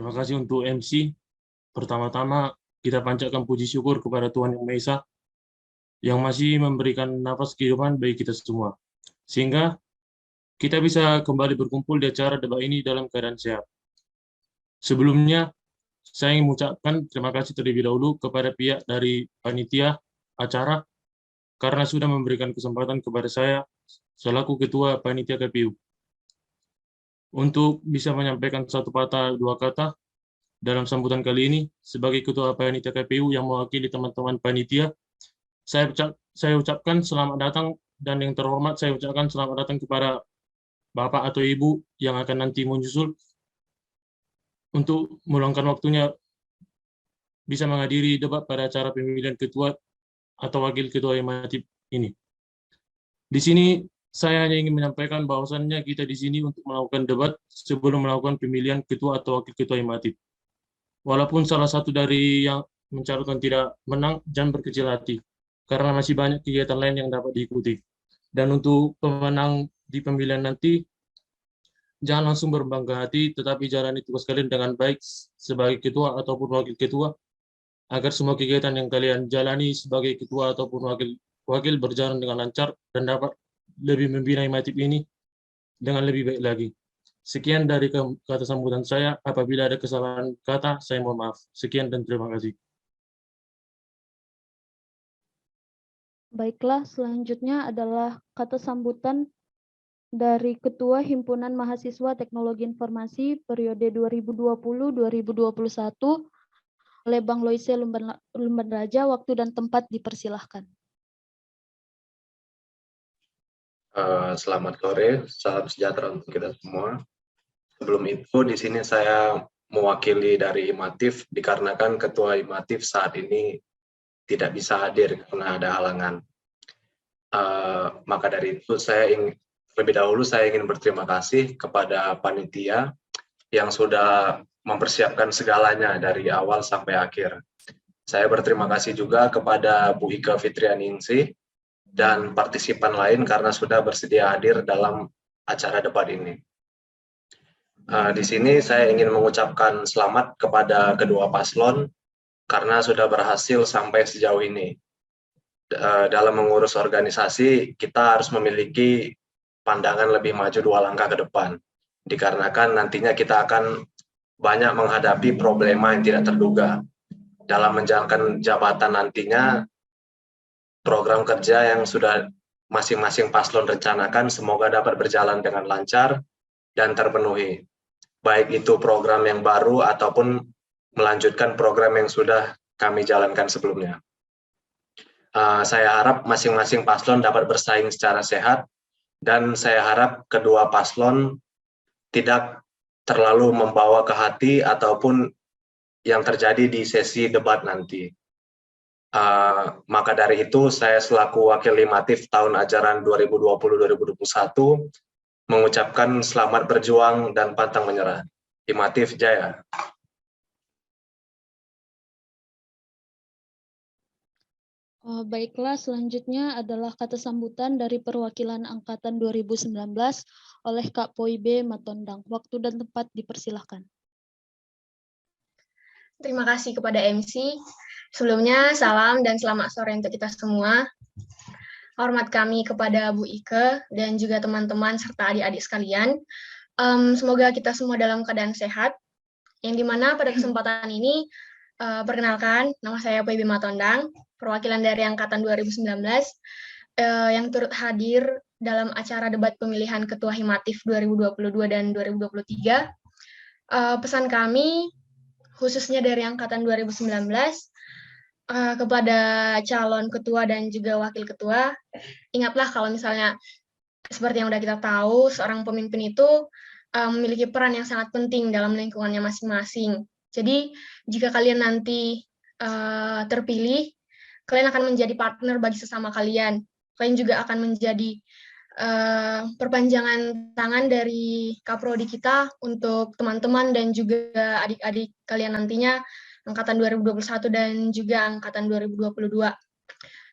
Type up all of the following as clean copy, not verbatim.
Terima kasih untuk MC. Pertama-tama kita panjatkan puji syukur kepada Tuhan Yang Maha Esa yang masih memberikan nafas kehidupan bagi kita semua. Sehingga kita bisa kembali berkumpul di acara debat ini dalam keadaan sehat. Sebelumnya, saya ingin mengucapkan terima kasih terlebih dahulu kepada pihak dari panitia acara karena sudah memberikan kesempatan kepada saya selaku Ketua Panitia KPU untuk bisa menyampaikan satu patah dua kata dalam sambutan kali ini. Sebagai Ketua Panitia KPU yang mewakili teman-teman panitia, saya ucapkan selamat datang, dan yang terhormat saya ucapkan selamat datang kepada Bapak atau Ibu yang akan nanti menyusul untuk meluangkan waktunya bisa menghadiri debat pada acara pemilihan ketua atau wakil ketua Hematif ini. Di sini saya hanya ingin menyampaikan bahwasannya kita di sini untuk melakukan debat sebelum melakukan pemilihan ketua atau wakil ketua Hematif. Walaupun salah satu dari yang mencalonkan tidak menang, jangan berkecil hati, karena masih banyak kegiatan lain yang dapat diikuti. Dan untuk pemenang di pemilihan nanti, jangan langsung berbangga hati, tetapi jalani tugas kalian dengan baik sebagai ketua ataupun wakil ketua, agar semua kegiatan yang kalian jalani sebagai ketua ataupun wakil berjalan dengan lancar dan dapat lebih membina Hematif ini dengan lebih baik lagi. Sekian dari kata sambutan saya. Apabila ada kesalahan kata, saya mohon maaf. Sekian dan terima kasih. Baiklah, selanjutnya adalah kata sambutan dari Ketua Himpunan Mahasiswa Teknologi Informasi periode 2020-2021 oleh Bang Loise Lumban Raja. Waktu dan tempat dipersilahkan. Selamat sore, salam sejahtera untuk kita semua. Sebelum itu, di sini saya mewakili dari Hematif dikarenakan Ketua Hematif saat ini tidak bisa hadir karena ada halangan. Maka dari itu terlebih dahulu saya ingin berterima kasih kepada panitia yang sudah mempersiapkan segalanya dari awal sampai akhir. Saya berterima kasih juga kepada Bu Ika Fitrianingsih dan partisipan lain karena sudah bersedia hadir dalam acara debat ini. Di sini saya ingin mengucapkan selamat kepada kedua paslon karena sudah berhasil sampai sejauh ini. Dalam mengurus organisasi, kita harus memiliki pandangan lebih maju 2 langkah ke depan. Dikarenakan nantinya kita akan banyak menghadapi problema yang tidak terduga. Dalam menjalankan jabatan nantinya, program kerja yang sudah masing-masing paslon rencanakan semoga dapat berjalan dengan lancar dan terpenuhi. Baik itu program yang baru ataupun melanjutkan program yang sudah kami jalankan sebelumnya. Saya harap masing-masing paslon dapat bersaing secara sehat, dan saya harap kedua paslon tidak terlalu membawa ke hati ataupun yang terjadi di sesi debat nanti. Maka dari itu, saya selaku Wakil Hematif tahun ajaran 2020-2021 mengucapkan selamat berjuang dan pantang menyerah. Hematif Jaya. Baiklah, selanjutnya adalah kata sambutan dari perwakilan Angkatan 2019 oleh Kak Poibe Matondang. Waktu dan tempat dipersilahkan. Terima kasih kepada MC. Sebelumnya, salam dan selamat sore untuk kita semua. Hormat kami kepada Bu Ike dan juga teman-teman serta adik-adik sekalian. Semoga kita semua dalam keadaan sehat. Yang dimana pada kesempatan ini, perkenalkan, nama saya Poibe Matondang, perwakilan dari Angkatan 2019, yang turut hadir dalam acara debat pemilihan Ketua Hematif 2022 dan 2023. Pesan kami, khususnya dari Angkatan 2019, kepada calon ketua dan juga wakil ketua, ingatlah kalau misalnya seperti yang udah kita tahu, seorang pemimpin itu memiliki peran yang sangat penting dalam lingkungannya masing-masing. Jadi jika kalian nanti terpilih, kalian akan menjadi partner bagi sesama kalian. Kalian juga akan menjadi perpanjangan tangan dari Kaprodi kita untuk teman-teman dan juga adik-adik kalian nantinya Angkatan 2021 dan juga Angkatan 2022.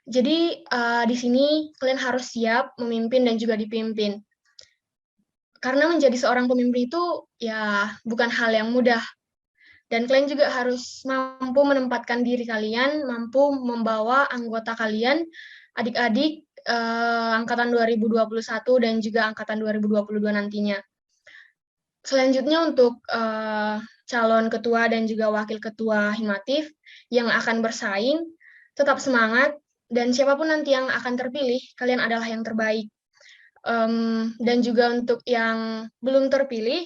Jadi di sini kalian harus siap memimpin dan juga dipimpin. Karena menjadi seorang pemimpin itu ya bukan hal yang mudah. Dan kalian juga harus mampu menempatkan diri kalian, mampu membawa anggota kalian, adik-adik angkatan 2021 dan juga angkatan 2022 nantinya. Selanjutnya untuk calon ketua dan juga wakil ketua Himatif yang akan bersaing, tetap semangat, dan siapapun nanti yang akan terpilih, kalian adalah yang terbaik. Dan juga untuk yang belum terpilih,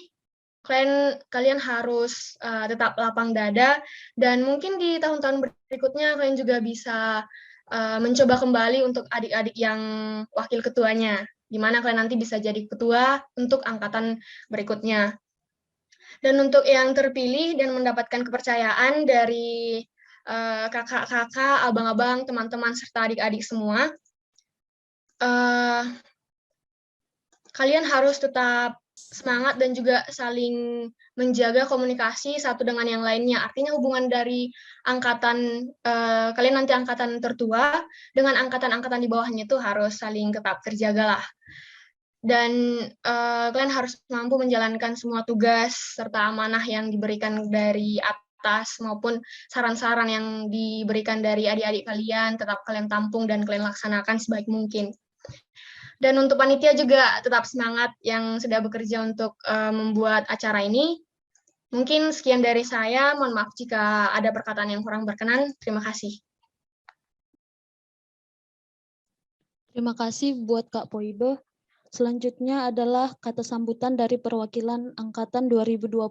kalian harus tetap lapang dada, dan mungkin di tahun-tahun berikutnya kalian juga bisa mencoba kembali untuk adik-adik yang wakil ketuanya, di mana kalian nanti bisa jadi ketua untuk angkatan berikutnya. Dan untuk yang terpilih dan mendapatkan kepercayaan dari kakak-kakak, abang-abang, teman-teman, serta adik-adik semua, kalian harus tetap semangat dan juga saling menjaga komunikasi satu dengan yang lainnya. Artinya hubungan dari angkatan, kalian nanti angkatan tertua dengan angkatan-angkatan di bawahnya itu harus saling tetap terjaga lah. Dan kalian harus mampu menjalankan semua tugas serta amanah yang diberikan dari atas maupun saran-saran yang diberikan dari adik-adik kalian, tetap kalian tampung dan kalian laksanakan sebaik mungkin. Dan untuk panitia juga tetap semangat yang sudah bekerja untuk membuat acara ini. Mungkin sekian dari saya, mohon maaf jika ada perkataan yang kurang berkenan. Terima kasih. Terima kasih buat Kak Poibe. Selanjutnya adalah kata sambutan dari perwakilan Angkatan 2020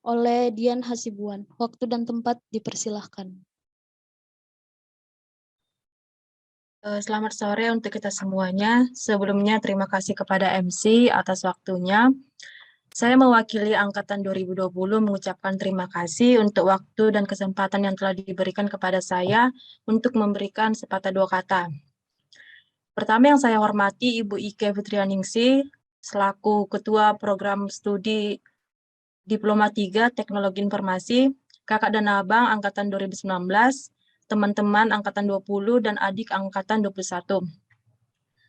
oleh Dian Hasibuan. Waktu dan tempat dipersilahkan. Selamat sore untuk kita semuanya. Sebelumnya terima kasih kepada MC atas waktunya. Saya mewakili Angkatan 2020 mengucapkan terima kasih untuk waktu dan kesempatan yang telah diberikan kepada saya untuk memberikan sepatah dua kata. Pertama yang saya hormati Ibu Ike Fitrianingsih, selaku Ketua Program Studi Diploma 3 Teknologi Informasi, Kakak dan Abang Angkatan 2019, teman-teman Angkatan 20 dan adik Angkatan 21.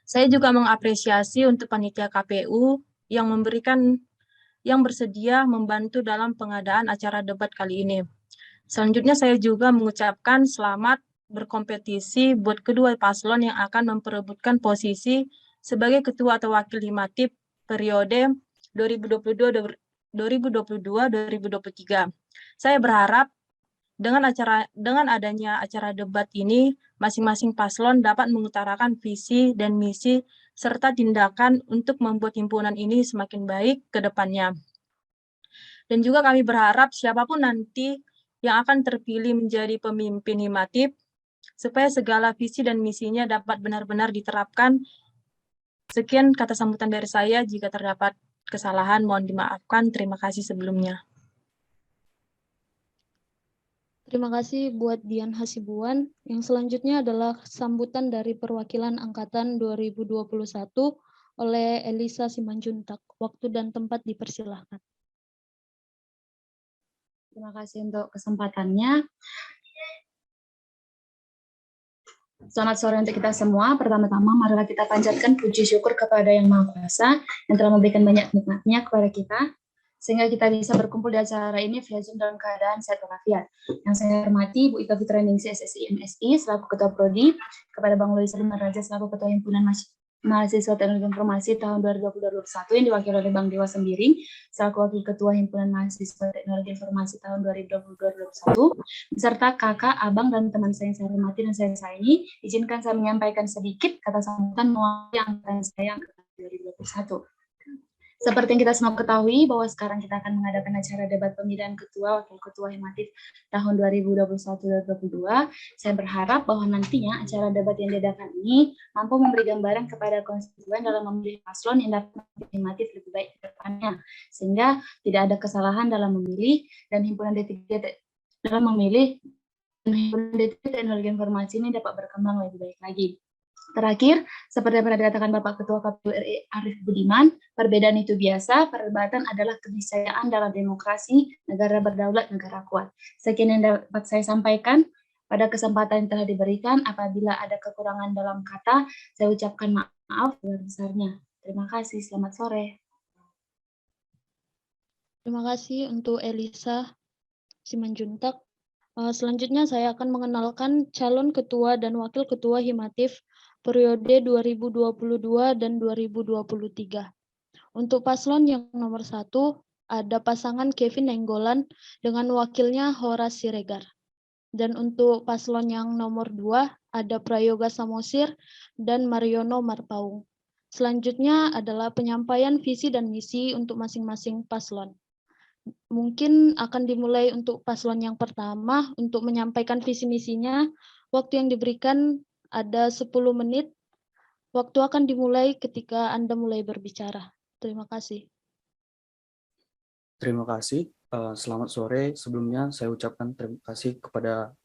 Saya juga mengapresiasi untuk panitia KPU yang bersedia membantu dalam pengadaan acara debat kali ini. Selanjutnya saya juga mengucapkan selamat berkompetisi buat kedua paslon yang akan memperebutkan posisi sebagai ketua atau wakil Himatif periode 2022-2023. Saya berharap dengan adanya acara debat ini, masing-masing paslon dapat mengutarakan visi dan misi serta tindakan untuk membuat himpunan ini semakin baik ke depannya. Dan juga kami berharap siapapun nanti yang akan terpilih menjadi pemimpin Himatif, supaya segala visi dan misinya dapat benar-benar diterapkan. Sekian kata sambutan dari saya. Jika terdapat kesalahan, mohon dimaafkan. Terima kasih sebelumnya. Terima kasih buat Dian Hasibuan. Yang selanjutnya adalah sambutan dari perwakilan Angkatan 2021 oleh Elisa Simanjuntak. Waktu dan tempat dipersilahkan. Terima kasih untuk kesempatannya. Selamat sore untuk kita semua. Pertama-tama, marilah kita panjatkan puji syukur kepada Yang Maha Kuasa yang telah memberikan banyak nikmat-Nya kepada kita, sehingga kita bisa berkumpul di acara ini via Zoom dalam keadaan sehat walafiat. Yang saya hormati Ibu Ika Fitrianingsih SSI MSI selaku Ketua Prodi, kepada Bang Louis Salim Raja selaku Ketua Himpunan Mahasiswa Teknologi Informasi tahun 2021 yang diwakili oleh Bang Dewa Sembiring selaku Wakil Ketua Himpunan Mahasiswa Teknologi Informasi tahun 2020-2021, beserta kakak, abang, dan teman saya yang saya hormati dan saya sayangi. Izinkan saya menyampaikan sedikit kata sambutan mewakili angkatan saya angkatan 2021. Seperti yang kita semua ketahui bahwa sekarang kita akan mengadakan acara debat pemilihan ketua wakil ketua Himatif tahun 2021-2022. Saya berharap bahwa nantinya acara debat yang diadakan ini mampu memberi gambaran kepada konstituen dalam memilih paslon yang dapat Himatif lebih baik ke depannya, sehingga tidak ada kesalahan dalam memilih dan himpunan D3 dalam memilih, dan himpunan D3 Teknologi Informasi ini dapat berkembang lebih baik lagi. Terakhir, seperti yang pernah dikatakan Bapak Ketua KPU RI Arief Budiman, perbedaan itu biasa, perdebatan adalah keniscayaan dalam demokrasi, negara berdaulat, negara kuat. Sekian yang dapat saya sampaikan pada kesempatan yang telah diberikan. Apabila ada kekurangan dalam kata, saya ucapkan maaf sebesar-besarnya. Terima kasih, selamat sore. Terima kasih untuk Elisa. Simanjuntak. Selanjutnya saya akan mengenalkan calon ketua dan wakil ketua Himatif periode 2022 dan 2023. Untuk paslon yang nomor 1, ada pasangan Kevin Nenggolan dengan wakilnya Horas Siregar. Dan untuk paslon yang nomor 2, ada Prayoga Samosir dan Mariono Marpaung. Selanjutnya adalah penyampaian visi dan misi untuk masing-masing paslon. Mungkin akan dimulai untuk paslon yang pertama untuk menyampaikan visi misinya. Waktu yang diberikan ada 10 menit. Waktu akan dimulai ketika Anda mulai berbicara. Terima kasih. Terima kasih. Selamat sore. Sebelumnya saya ucapkan terima kasih kepada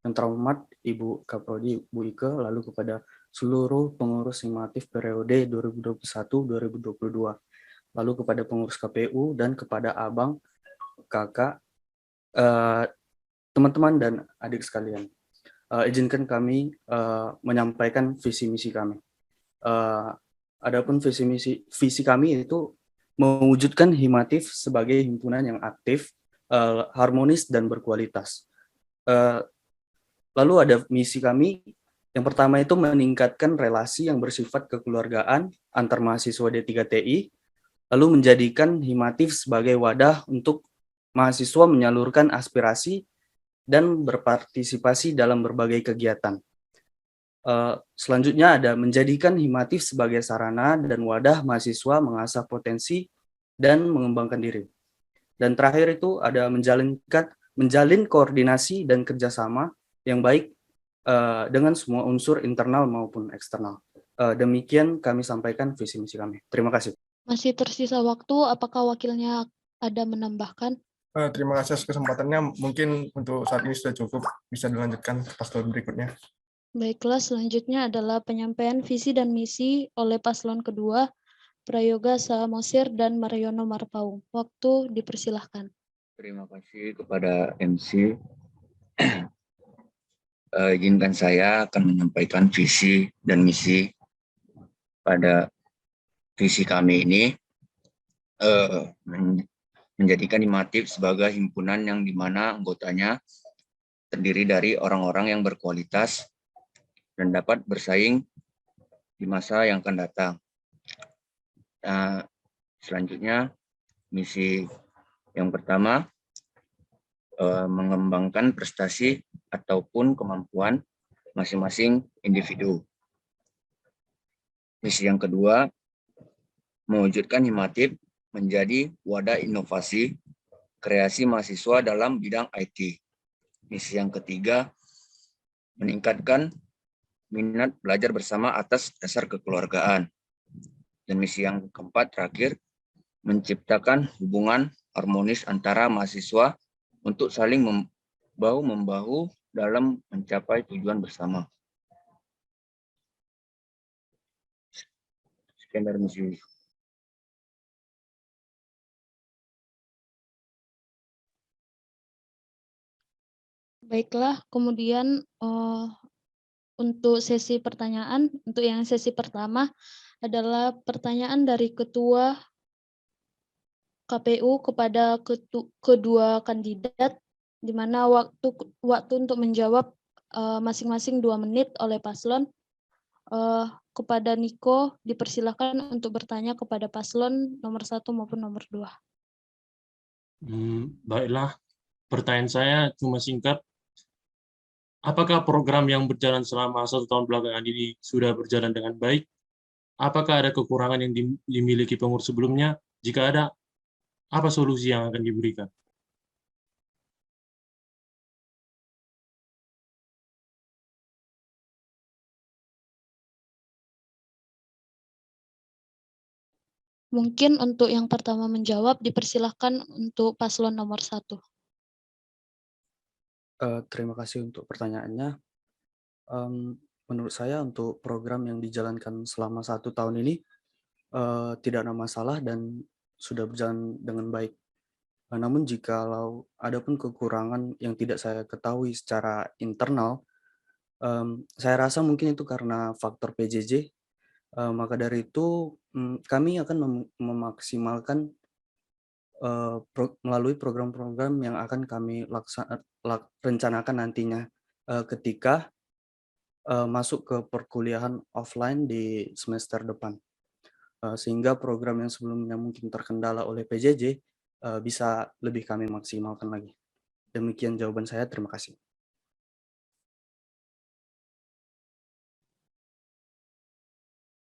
yang terhormat Ibu Kaprodi, Bu Ike, lalu kepada seluruh pengurus Himatif periode 2021-2022. Lalu kepada pengurus KPU dan kepada abang, kakak, teman-teman dan adik sekalian. Izinkan kami menyampaikan visi misi kami. Adapun visi kami itu mewujudkan Himatif sebagai himpunan yang aktif, harmonis dan berkualitas. Lalu ada misi kami. Yang pertama itu meningkatkan relasi yang bersifat kekeluargaan antar mahasiswa D3TI, lalu menjadikan Himatif sebagai wadah untuk mahasiswa menyalurkan aspirasi dan berpartisipasi dalam berbagai kegiatan. Selanjutnya ada menjadikan Himatif sebagai sarana dan wadah mahasiswa mengasah potensi dan mengembangkan diri. Dan terakhir itu ada menjalin koordinasi dan kerjasama yang baik dengan semua unsur internal maupun eksternal. Demikian kami sampaikan visi misi kami. Terima kasih. Masih tersisa waktu, apakah wakilnya ada menambahkan? Terima kasih atas kesempatannya. Mungkin untuk saat ini sudah cukup, bisa dilanjutkan ke paslon berikutnya. Baiklah, selanjutnya adalah penyampaian visi dan misi oleh paslon kedua, Prayoga Samosir dan Mariono Marpaung. Waktu dipersilahkan. Terima kasih kepada MC. Izinkan saya akan menyampaikan visi dan misi pada visi kami ini, menjadikan Himatif sebagai himpunan yang dimana anggotanya terdiri dari orang-orang yang berkualitas dan dapat bersaing di masa yang akan datang. Selanjutnya, misi yang pertama, mengembangkan prestasi ataupun kemampuan masing-masing individu. Misi yang kedua, mewujudkan Himatif menjadi wadah inovasi kreasi mahasiswa dalam bidang IT. Misi yang ketiga, meningkatkan minat belajar bersama atas dasar kekeluargaan. Dan misi yang keempat terakhir, menciptakan hubungan harmonis antara mahasiswa untuk saling bahu-membahu dalam mencapai tujuan bersama. Sekian dari misi. Baiklah, kemudian untuk sesi pertanyaan, untuk yang sesi pertama adalah pertanyaan dari Ketua KPU kepada kedua kandidat, di mana waktu untuk menjawab masing-masing 2 menit oleh paslon. Kepada Niko, dipersilakan untuk bertanya kepada paslon nomor 1 maupun nomor 2. Baiklah, pertanyaan saya cuma singkat. Apakah program yang berjalan selama 1 tahun belakangan ini sudah berjalan dengan baik? Apakah ada kekurangan yang dimiliki pengurus sebelumnya? Jika ada, apa solusi yang akan diberikan? Mungkin untuk yang pertama menjawab, dipersilahkan untuk paslon nomor 1. Terima kasih untuk pertanyaannya. Menurut saya untuk program yang dijalankan selama 1 tahun ini tidak ada masalah dan sudah berjalan dengan baik. Namun jikalau ada pun kekurangan yang tidak saya ketahui secara internal, saya rasa mungkin itu karena faktor PJJ. Maka dari itu kami akan memaksimalkan melalui program-program yang akan kami rencanakan nantinya ketika masuk ke perkuliahan offline di semester depan. Sehingga program yang sebelumnya mungkin terkendala oleh PJJ bisa lebih kami maksimalkan lagi. Demikian jawaban saya, terima kasih.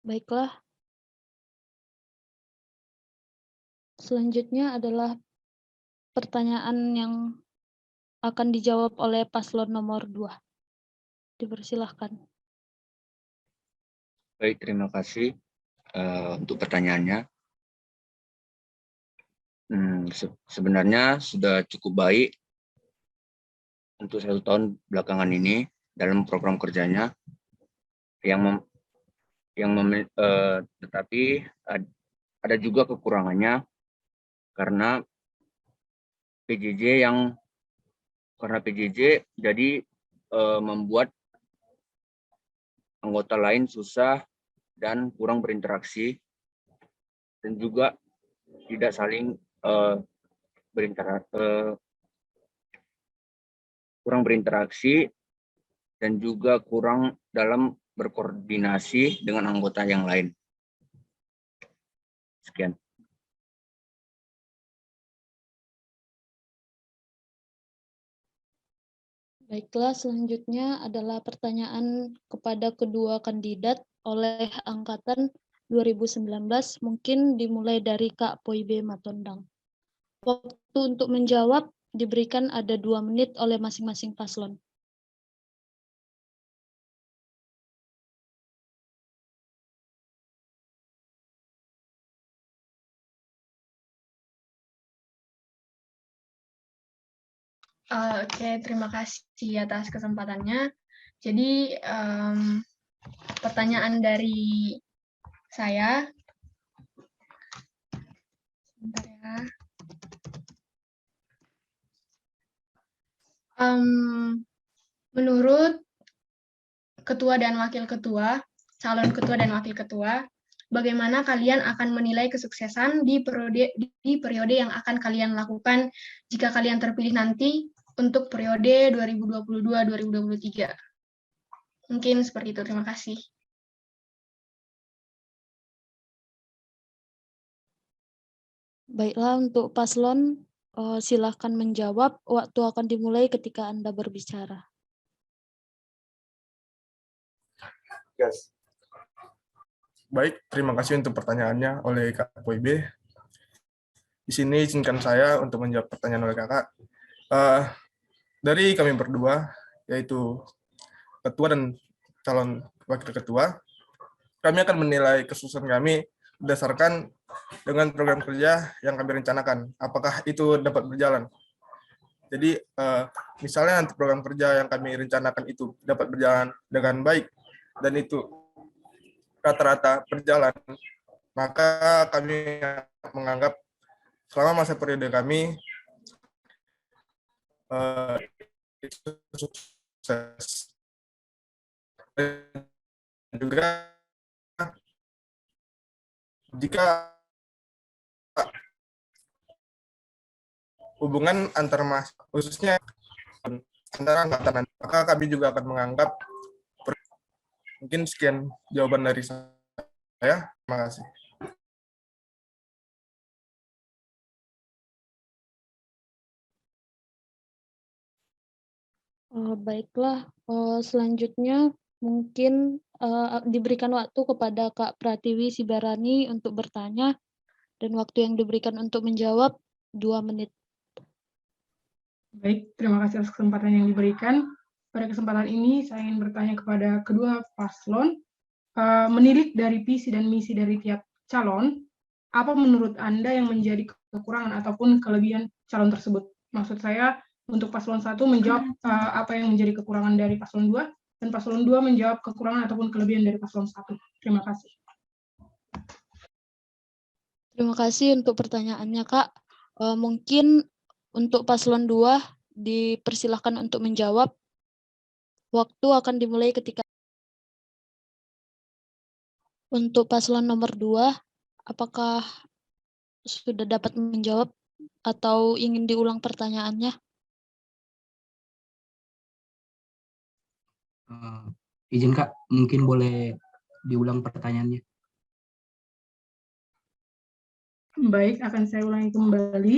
Baiklah. Selanjutnya adalah pertanyaan yang akan dijawab oleh paslon nomor 2. Dipersilahkan. Baik, terima kasih untuk pertanyaannya. Sebenarnya sudah cukup baik untuk 1 tahun belakangan ini dalam program kerjanya, tetapi ada juga kekurangannya karena PJJ jadi membuat anggota lain susah dan kurang berinteraksi, dan juga tidak saling kurang berinteraksi, dan juga kurang dalam berkoordinasi dengan anggota yang lain. Sekian. Baiklah, selanjutnya adalah pertanyaan kepada kedua kandidat oleh angkatan 2019, mungkin dimulai dari Kak Poibe Matondang. Waktu untuk menjawab diberikan ada 2 menit oleh masing-masing paslon. Oke, terima kasih atas kesempatannya. Jadi, pertanyaan dari saya. Sebentar ya. Menurut ketua dan wakil ketua, calon ketua dan wakil ketua, bagaimana kalian akan menilai kesuksesan di periode yang akan kalian lakukan jika kalian terpilih nanti untuk periode 2022-2023? Mungkin seperti itu. Terima kasih. Baiklah, untuk paslon silahkan menjawab. Waktu akan dimulai ketika Anda berbicara. Yes. Baik, terima kasih untuk pertanyaannya oleh Kak Poibe. Di sini izinkan saya untuk menjawab pertanyaan oleh Kakak. Dari kami berdua, yaitu ketua dan calon wakil ketua, kami akan menilai kesuksesan kami berdasarkan dengan program kerja yang kami rencanakan. Apakah itu dapat berjalan? Jadi, misalnya nanti program kerja yang kami rencanakan itu dapat berjalan dengan baik, dan itu rata-rata berjalan, maka kami menganggap selama masa periode kami itu sukses. Juga jika hubungan antar khususnya antara angkatan, maka kami juga akan menganggap. Mungkin sekian jawaban dari saya. Terima kasih. Baiklah, selanjutnya mungkin diberikan waktu kepada Kak Pratiwi Sibarani untuk bertanya, dan waktu yang diberikan untuk menjawab 2 menit. Baik, terima kasih atas kesempatan yang diberikan. Pada kesempatan ini saya ingin bertanya kepada kedua paslon, menilik dari visi dan misi dari tiap calon, apa menurut Anda yang menjadi kekurangan ataupun kelebihan calon tersebut? Maksud saya, untuk paslon 1 menjawab apa yang menjadi kekurangan dari paslon 2, dan paslon 2 menjawab kekurangan ataupun kelebihan dari paslon 1. Terima kasih. Terima kasih untuk pertanyaannya, Kak. Mungkin untuk paslon 2 dipersilahkan untuk menjawab. Waktu akan dimulai ketika. Untuk paslon nomor 2, apakah sudah dapat menjawab? atau ingin diulang pertanyaannya? Izin Kak, mungkin boleh diulang pertanyaannya. Baik, akan saya ulangi kembali.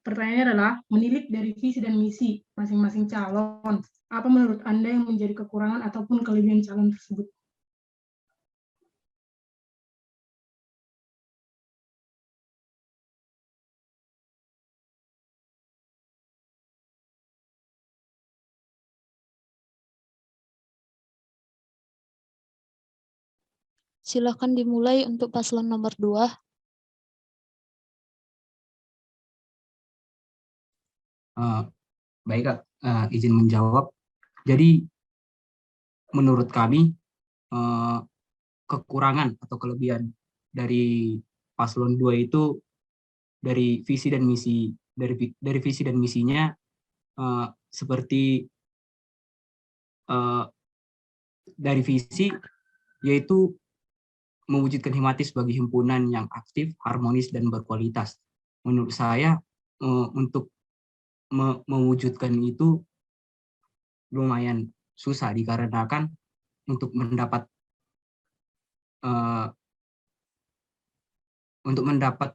Pertanyaannya adalah, menilik dari visi dan misi masing-masing calon, apa menurut Anda yang menjadi kekurangan ataupun kelebihan calon tersebut? Silakan dimulai untuk paslon nomor 2. Baik Kak, izin menjawab. Jadi menurut kami kekurangan atau kelebihan dari paslon 2 itu dari visi dan misi, dari visi dan misinya seperti dari visi yaitu mewujudkan Himatif sebagai himpunan yang aktif, harmonis, dan berkualitas. Menurut saya untuk mewujudkan itu lumayan susah dikarenakan untuk mendapat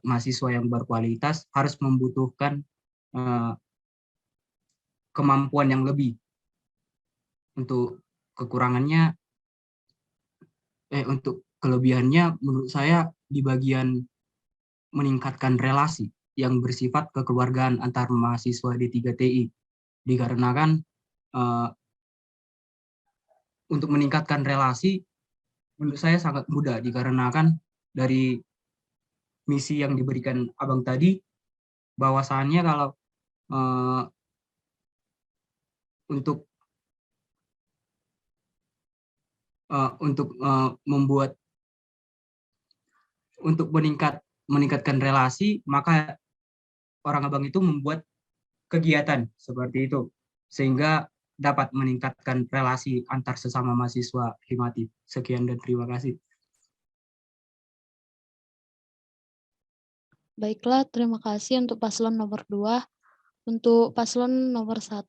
mahasiswa yang berkualitas harus membutuhkan kemampuan yang lebih. Untuk kekurangannya, untuk kelebihannya menurut saya di bagian meningkatkan relasi yang bersifat kekeluargaan antar mahasiswa D3TI, dikarenakan untuk meningkatkan relasi menurut saya sangat mudah dikarenakan dari misi yang diberikan Abang tadi, bahwasannya kalau untuk meningkatkan relasi, maka orang Abang itu membuat kegiatan seperti itu sehingga dapat meningkatkan relasi antar sesama mahasiswa Himatif. Sekian dan terima kasih. Baiklah, terima kasih untuk paslon nomor 2. Untuk paslon nomor 1,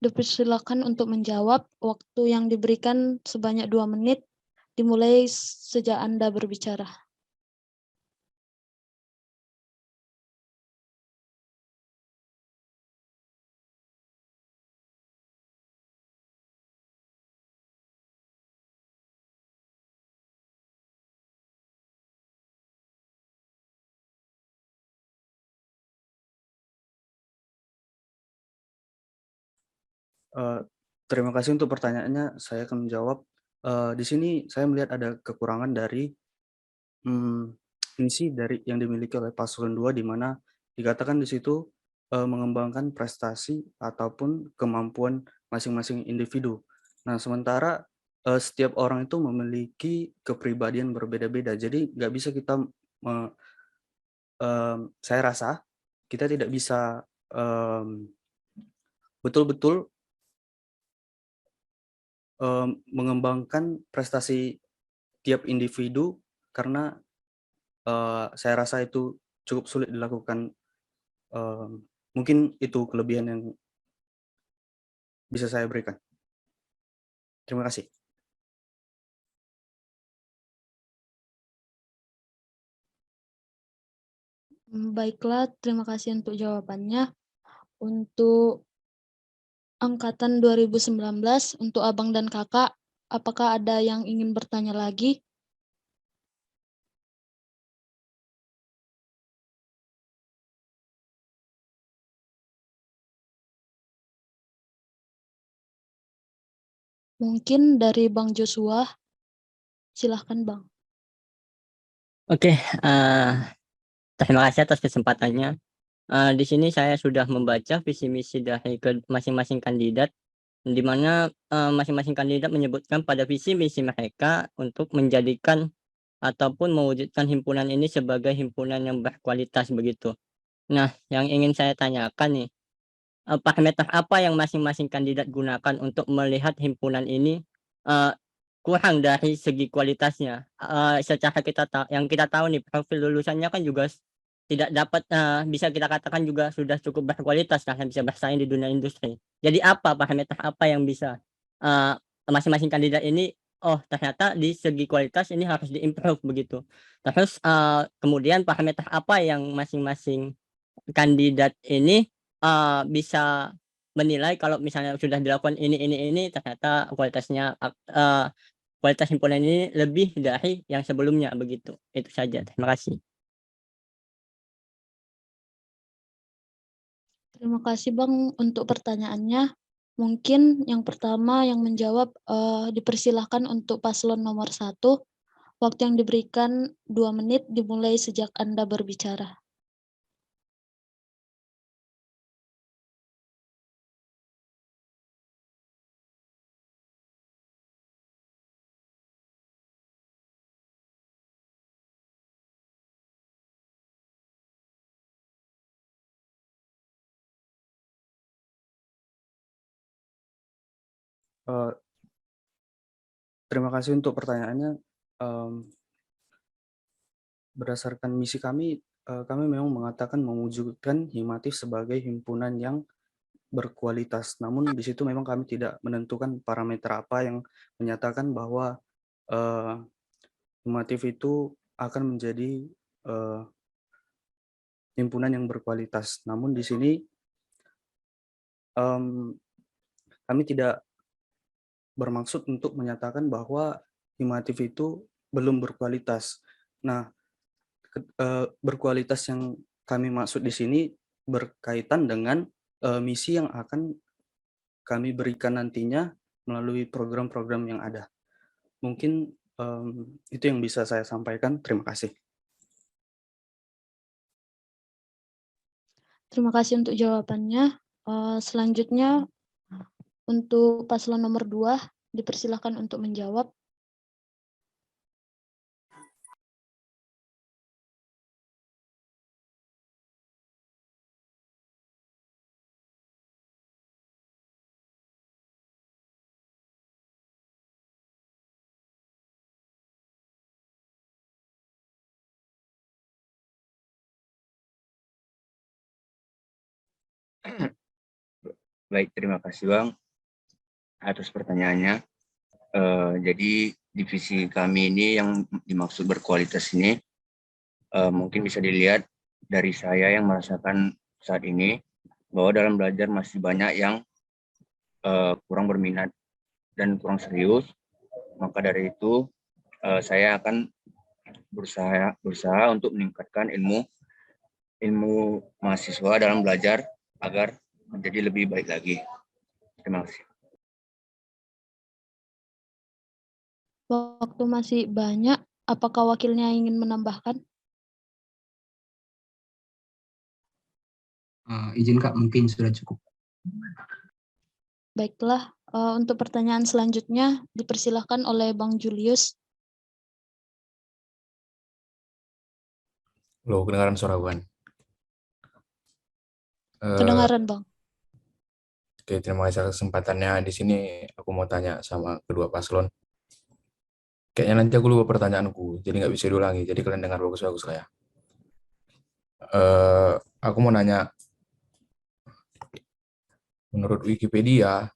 dipersilakan untuk menjawab. Waktu yang diberikan sebanyak 2 menit, dimulai sejak Anda berbicara. Terima kasih untuk pertanyaannya. Saya akan menjawab. Di sini saya melihat ada kekurangan dari misi dari yang dimiliki oleh paslon 2, di mana dikatakan di situ mengembangkan prestasi ataupun kemampuan masing-masing individu. Nah, sementara setiap orang itu memiliki kepribadian berbeda-beda. Jadi nggak bisa kita, saya rasa kita tidak bisa betul-betul mengembangkan prestasi tiap individu karena saya rasa itu cukup sulit dilakukan. Mungkin itu kelebihan yang bisa saya berikan. Terima kasih. Baiklah, terima kasih untuk jawabannya. Untuk angkatan 2019, untuk Abang dan Kakak, apakah ada yang ingin bertanya lagi? Mungkin dari Bang Joshua. Silahkan, Bang. Oke, terima kasih atas kesempatannya. Di sini saya sudah membaca visi misi dari masing-masing kandidat, di mana masing-masing kandidat menyebutkan pada visi misi mereka untuk menjadikan ataupun mewujudkan himpunan ini sebagai himpunan yang berkualitas begitu. Nah, yang ingin saya tanyakan nih, parameter apa yang masing-masing kandidat gunakan untuk melihat himpunan ini kurang dari segi kualitasnya. Secara yang kita tahu nih, profil lulusannya kan juga tidak dapat, bisa kita katakan juga sudah cukup berkualitas karena bisa bersaing di dunia industri. Jadi parameter apa yang bisa masing-masing kandidat ini, oh ternyata di segi kualitas ini harus di-improve begitu. Terus kemudian parameter apa yang masing-masing kandidat ini bisa menilai kalau misalnya sudah dilakukan ini ternyata kualitas himpunan ini lebih dari yang sebelumnya begitu. Itu saja. Terima kasih. Terima kasih Bang untuk pertanyaannya. Mungkin yang pertama yang menjawab dipersilahkan untuk paslon nomor 1. Waktu yang diberikan 2 menit dimulai sejak Anda berbicara. Terima kasih untuk pertanyaannya. Berdasarkan misi kami, kami memang mengatakan mewujudkan Himatif sebagai himpunan yang berkualitas. Namun di situ memang kami tidak menentukan parameter apa yang menyatakan bahwa Himatif itu akan menjadi himpunan yang berkualitas. Namun di sini kami tidak bermaksud untuk menyatakan bahwa Himatif itu belum berkualitas. Nah, berkualitas yang kami maksud di sini berkaitan dengan misi yang akan kami berikan nantinya melalui program-program yang ada. Mungkin itu yang bisa saya sampaikan. Terima kasih. Terima kasih untuk jawabannya. Selanjutnya untuk paslon nomor 2 dipersilahkan untuk menjawab. Baik, terima kasih Bang atas pertanyaannya. Jadi divisi kami ini yang dimaksud berkualitas ini mungkin bisa dilihat dari saya yang merasakan saat ini bahwa dalam belajar masih banyak yang kurang berminat dan kurang serius. Maka dari itu saya akan berusaha untuk meningkatkan ilmu mahasiswa dalam belajar agar menjadi lebih baik lagi. Terima kasih. Waktu masih banyak, apakah wakilnya ingin menambahkan? Izin Kak, mungkin sudah cukup. Baiklah, untuk pertanyaan selanjutnya dipersilahkan oleh Bang Julius. Loh, kedengaran suara bukan? Kedengaran Bang. Oke, terima kasih atas kesempatannya. Di sini aku mau tanya sama kedua paslon. Kayaknya nanti aku lupa pertanyaanku, jadi nggak bisa diulangi. Jadi kalian dengar bagus-bagus lah ya. Aku mau nanya, menurut Wikipedia,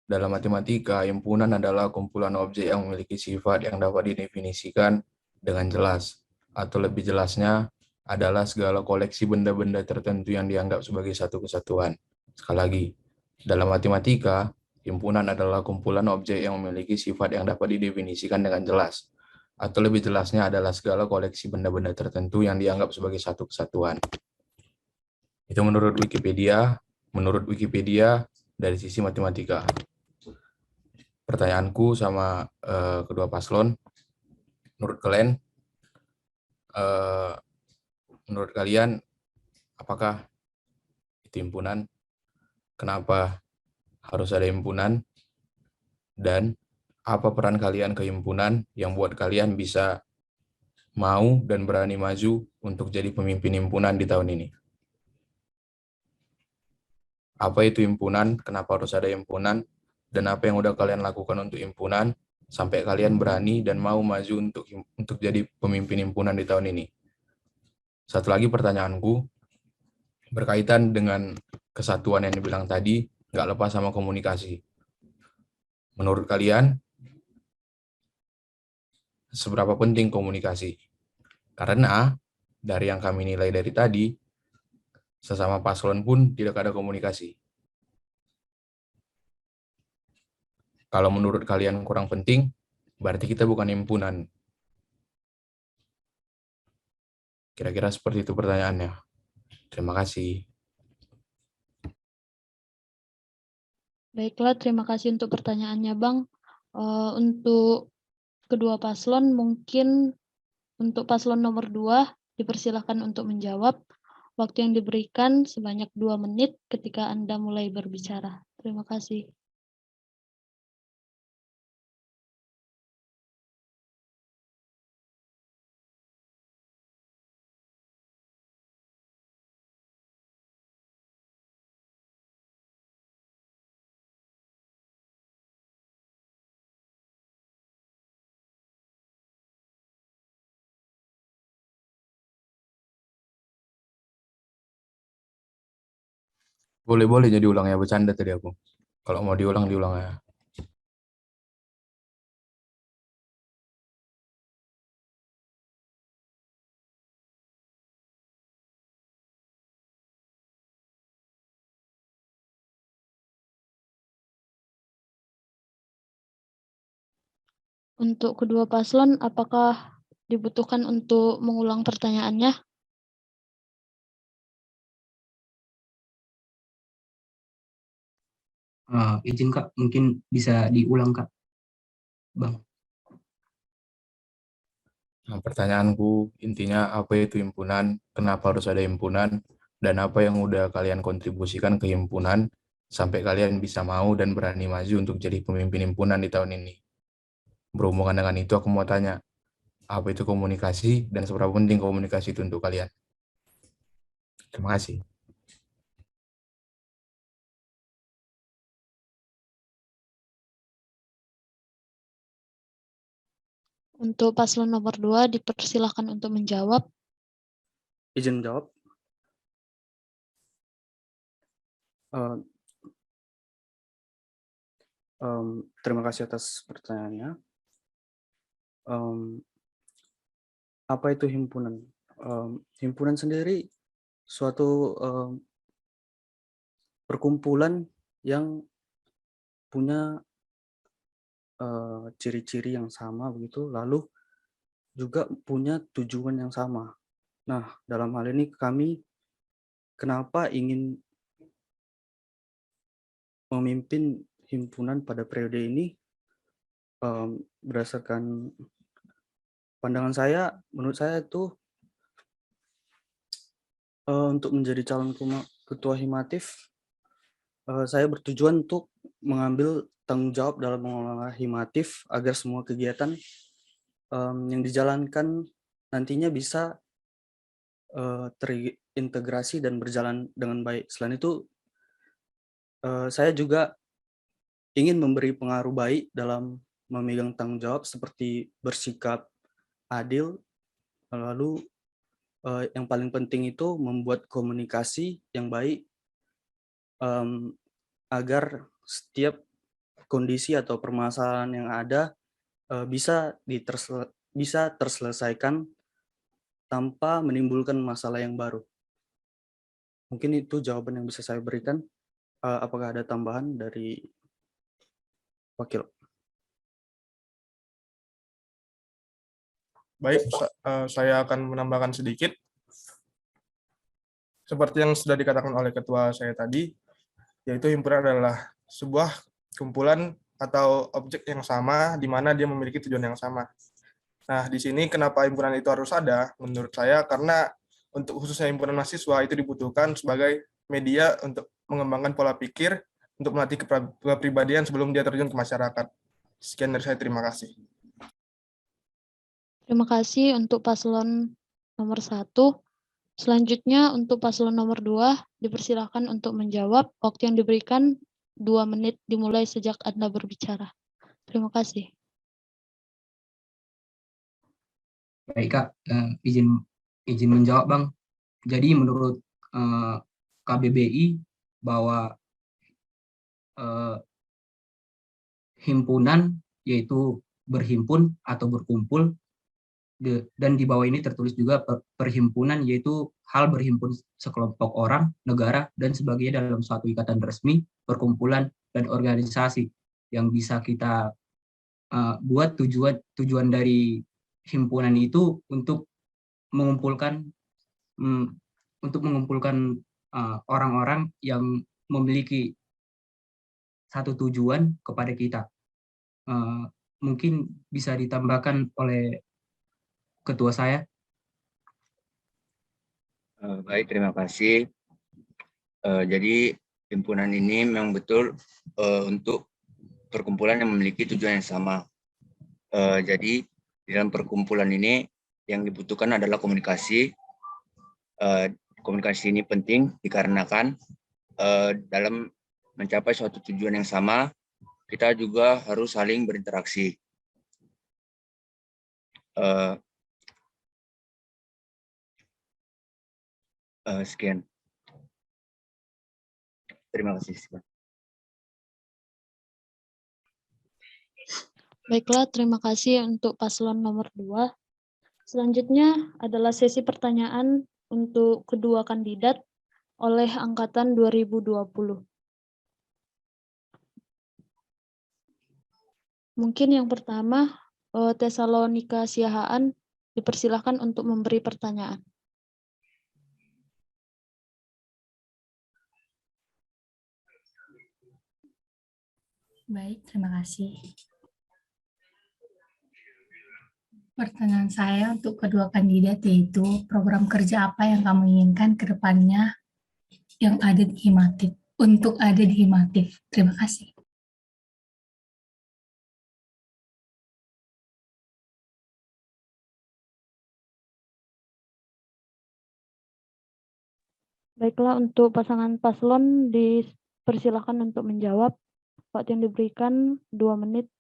dalam matematika, himpunan adalah kumpulan objek yang memiliki sifat yang dapat didefinisikan dengan jelas. Atau lebih jelasnya, adalah segala koleksi benda-benda tertentu yang dianggap sebagai satu kesatuan. Sekali lagi, dalam matematika, himpunan adalah kumpulan objek yang memiliki sifat yang dapat didefinisikan dengan jelas. Atau lebih jelasnya adalah segala koleksi benda-benda tertentu yang dianggap sebagai satu kesatuan. Itu menurut Wikipedia dari sisi matematika. Pertanyaanku sama kedua paslon, menurut kalian, apakah itu himpunan? Kenapa harus ada himpunan? Dan apa peran kalian ke himpunan yang buat kalian bisa mau dan berani maju untuk jadi pemimpin himpunan di tahun ini? Apa itu himpunan? Kenapa harus ada himpunan? Dan apa yang udah kalian lakukan untuk himpunan? sampai kalian berani dan mau maju untuk jadi pemimpin himpunan di tahun ini. Satu lagi pertanyaanku, berkaitan dengan kesatuan yang dibilang tadi, nggak lepas sama komunikasi. Menurut kalian, seberapa penting komunikasi? Karena dari yang kami nilai dari tadi, sesama paslon pun tidak ada komunikasi. Kalau menurut kalian kurang penting, berarti kita bukan himpunan. Kira-kira seperti itu pertanyaannya. Terima kasih. Baiklah, terima kasih untuk pertanyaannya, Bang. Untuk kedua paslon, mungkin untuk paslon nomor 2, dipersilahkan untuk menjawab. Waktu yang diberikan sebanyak 2 menit ketika Anda mulai berbicara. Terima kasih. Boleh-boleh jadi ulang ya, bercanda tadi aku. Kalau mau diulang, diulang ya. Untuk kedua paslon, apakah dibutuhkan untuk mengulang pertanyaannya? Izin Kak, mungkin bisa diulang Kak, Bang. Nah, pertanyaanku intinya apa itu himpunan, kenapa harus ada himpunan, dan apa yang udah kalian kontribusikan ke himpunan sampai kalian bisa mau dan berani maju untuk jadi pemimpin himpunan di tahun ini. Berhubungan dengan itu aku mau tanya, apa itu komunikasi dan seberapa penting komunikasi itu untuk kalian? Terima kasih. Untuk paslon nomor 2, dipersilahkan untuk menjawab. Izin jawab. Terima kasih atas pertanyaannya. Apa itu himpunan? Himpunan sendiri suatu perkumpulan yang punya ciri-ciri yang sama begitu, lalu juga punya tujuan yang sama. Nah, dalam hal ini kami kenapa ingin memimpin himpunan pada periode ini, berdasarkan pandangan saya, menurut saya itu untuk menjadi calon ketua himatif, saya bertujuan untuk mengambil tanggung jawab dalam mengelola himatif agar semua kegiatan yang dijalankan nantinya bisa terintegrasi dan berjalan dengan baik. Selain itu, saya juga ingin memberi pengaruh baik dalam memegang tanggung jawab seperti bersikap adil, lalu yang paling penting itu membuat komunikasi yang baik agar setiap kondisi atau permasalahan yang ada bisa terselesaikan tanpa menimbulkan masalah yang baru. Mungkin itu jawaban yang bisa saya berikan. Apakah ada tambahan dari wakil? Baik, saya akan menambahkan sedikit. Seperti yang sudah dikatakan oleh ketua saya tadi, yaitu himpunan adalah sebuah kumpulan atau objek yang sama, di mana dia memiliki tujuan yang sama. Nah, di sini kenapa himpunan itu harus ada? Menurut saya, karena untuk khususnya himpunan mahasiswa itu dibutuhkan sebagai media untuk mengembangkan pola pikir, untuk melatih kepribadian sebelum dia terjun ke masyarakat. Sekian dari saya, terima kasih. Terima kasih untuk paslon nomor 1. Selanjutnya untuk paslon nomor 2, dipersilakan untuk menjawab. Waktu yang diberikan 2 menit dimulai sejak Anda berbicara. Terima kasih. Baik Kak, izin menjawab Bang. Jadi menurut KBBI bahwa himpunan yaitu berhimpun atau berkumpul, dan di bawah ini tertulis juga perhimpunan yaitu hal berhimpun sekelompok orang, negara, dan sebagainya dalam suatu ikatan resmi, perkumpulan, dan organisasi yang bisa kita buat tujuan dari himpunan itu untuk mengumpulkan orang-orang yang memiliki satu tujuan kepada kita. Mungkin bisa ditambahkan oleh ketua saya. Baik, terima kasih. Jadi himpunan ini memang betul untuk perkumpulan yang memiliki tujuan yang sama. Jadi di dalam perkumpulan ini yang dibutuhkan adalah komunikasi. Komunikasi ini penting dikarenakan dalam mencapai suatu tujuan yang sama, kita juga harus saling berinteraksi. Sekian. Terima kasih. Baiklah, terima kasih untuk paslon nomor 2. Selanjutnya adalah sesi pertanyaan untuk kedua kandidat oleh angkatan 2020. Mungkin yang pertama, Tesalonika Siahaan, dipersilahkan untuk memberi pertanyaan. Baik, terima kasih. Pertanyaan saya untuk kedua kandidat yaitu program kerja apa yang kamu inginkan ke depannya yang ada di Himatif, untuk ada di Himatif. Terima kasih. Baiklah, untuk pasangan paslon dipersilahkan untuk menjawab. Waktu yang diberikan 2 menit.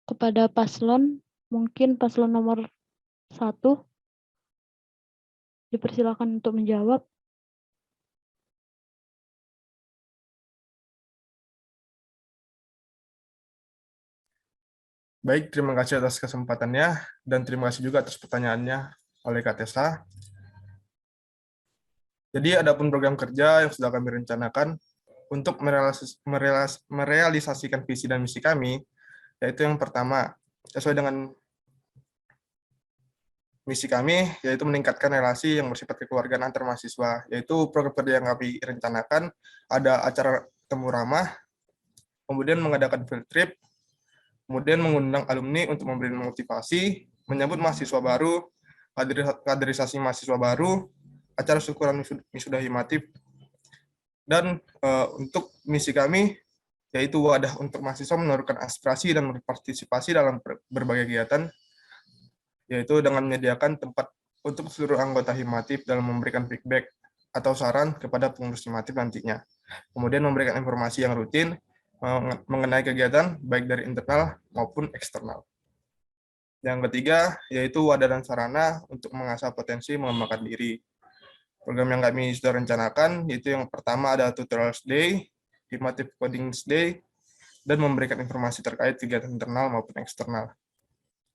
Kepada paslon, mungkin paslon nomor 1, dipersilakan untuk menjawab. Baik, terima kasih atas kesempatannya dan terima kasih juga atas pertanyaannya oleh Kak Tessa. Jadi adapun program kerja yang sudah kami rencanakan untuk merealisasikan visi dan misi kami, yaitu yang pertama, sesuai dengan misi kami, yaitu meningkatkan relasi yang bersifat kekeluargaan antar mahasiswa, yaitu program kerja yang kami rencanakan ada acara temu ramah, kemudian mengadakan field trip, kemudian mengundang alumni untuk memberi motivasi, menyambut mahasiswa baru, kaderisasi mahasiswa baru, acara syukuran wisuda Himatif, dan untuk misi kami yaitu wadah untuk mahasiswa menurunkan aspirasi dan berpartisipasi dalam berbagai kegiatan, yaitu dengan menyediakan tempat untuk seluruh anggota Himatif dalam memberikan feedback atau saran kepada pengurus Himatif nantinya. Kemudian memberikan informasi yang rutin mengenai kegiatan baik dari internal maupun eksternal. Yang ketiga, yaitu wadah dan sarana untuk mengasah potensi mengembangkan diri. Program yang kami sudah rencanakan, yaitu yang pertama ada Tutorials Day, Himatif Coding Day, dan memberikan informasi terkait kegiatan internal maupun eksternal.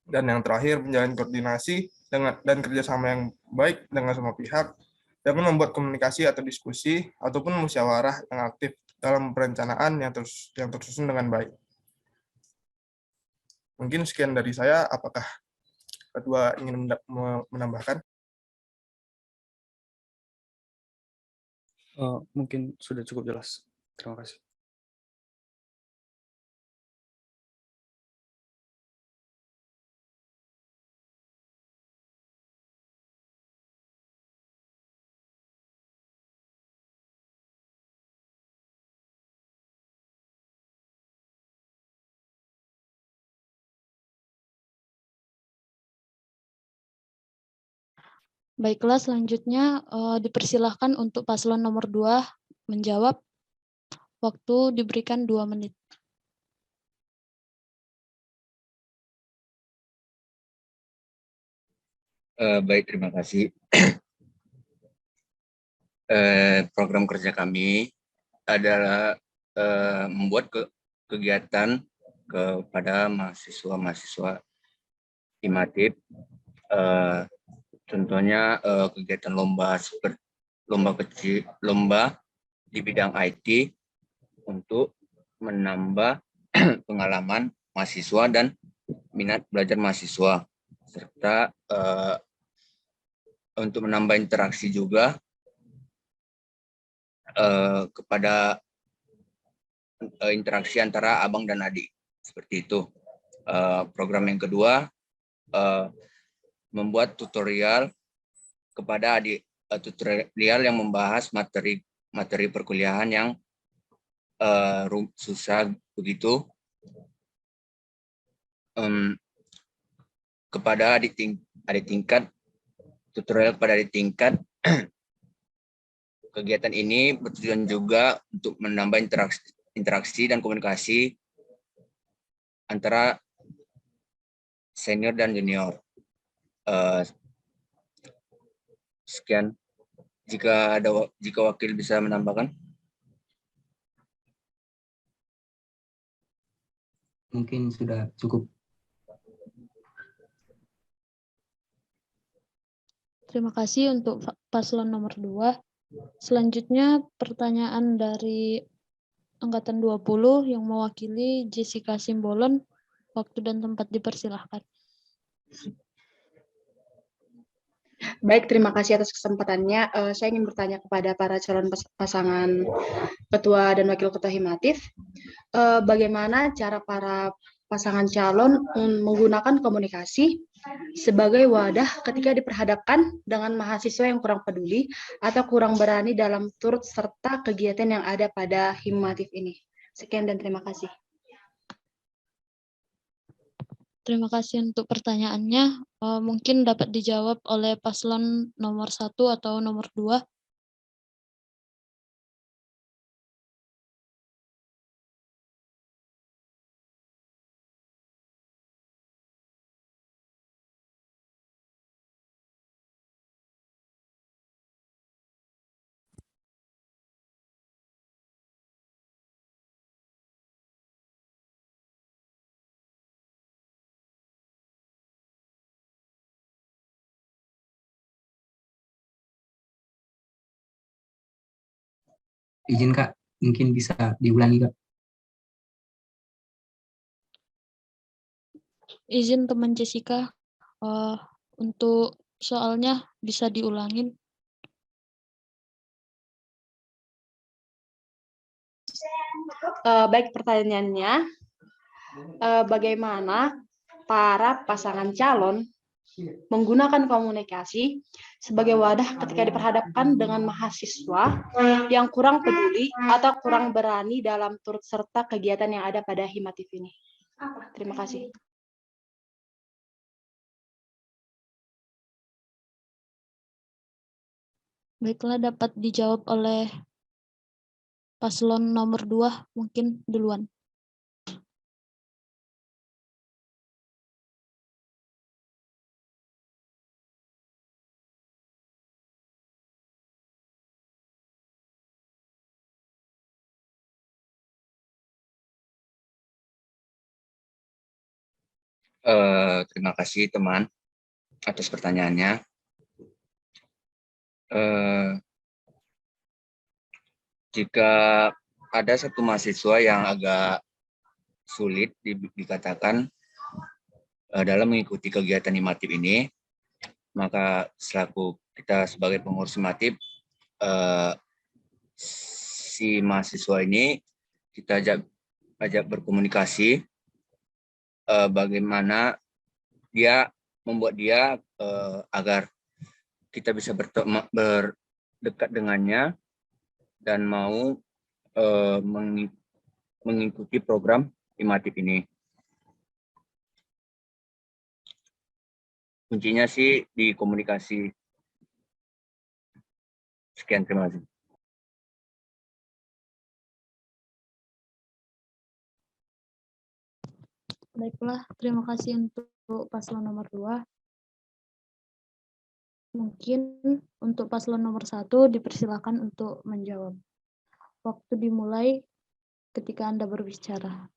Dan yang terakhir, menjalin koordinasi dan kerjasama yang baik dengan semua pihak, dengan membuat komunikasi atau diskusi, ataupun musyawarah yang aktif dalam perencanaan yang tersusun dengan baik. Mungkin sekian dari saya, apakah kedua ingin menambahkan? Mungkin sudah cukup jelas. Terima kasih. Baiklah, selanjutnya dipersilahkan untuk paslon nomor 2 menjawab. Waktu diberikan 2 menit. Baik, terima kasih. Program kerja kami adalah membuat kegiatan kepada mahasiswa-mahasiswa Himatif. Contohnya kegiatan lomba di bidang IT untuk menambah pengalaman mahasiswa dan minat belajar mahasiswa, serta untuk menambah interaksi juga kepada interaksi antara abang dan adik, seperti itu. Program yang kedua, membuat tutorial kepada adik, tutorial yang membahas materi perkuliahan yang susah begitu, kepada adik tingkat, tutorial kepada adik tingkat. Kegiatan ini bertujuan juga untuk menambah interaksi dan komunikasi antara senior dan junior. Sekian. Jika wakil bisa menambahkan. Mungkin sudah cukup. Terima kasih untuk paslon nomor 2. Selanjutnya pertanyaan dari Angkatan 20 yang mewakili Jessica Simbolon. Waktu dan tempat dipersilahkan. Baik, terima kasih atas kesempatannya. Saya ingin bertanya kepada para calon pasangan ketua dan wakil ketua Himatif. Bagaimana cara para pasangan calon menggunakan komunikasi sebagai wadah ketika diperhadapkan dengan mahasiswa yang kurang peduli atau kurang berani dalam turut serta kegiatan yang ada pada Himatif ini. Sekian dan terima kasih. Terima kasih untuk pertanyaannya. Mungkin dapat dijawab oleh paslon nomor 1 atau nomor 2. Izin Kak, mungkin bisa diulangi Kak. Izin teman Jessica, untuk soalnya bisa diulangin. Baik, pertanyaannya, bagaimana para pasangan calon menggunakan komunikasi sebagai wadah ketika diperhadapkan dengan mahasiswa yang kurang peduli atau kurang berani dalam turut serta kegiatan yang ada pada Himatif ini. Terima kasih. Baiklah, dapat dijawab oleh paslon nomor 2, mungkin duluan. Terima kasih teman atas pertanyaannya. Jika ada satu mahasiswa yang agak sulit dikatakan dalam mengikuti kegiatan Himatif ini, maka selaku kita sebagai pengurus Himatif, si mahasiswa ini kita ajak berkomunikasi bagaimana membuat dia agar kita bisa berdekat dengannya dan mau mengikuti program Himatif ini. Kuncinya sih di komunikasi. Sekian, terima kasih. Baiklah, terima kasih untuk paslon nomor 2. Mungkin untuk paslon nomor 1 dipersilakan untuk menjawab. Waktu dimulai ketika Anda berbicara.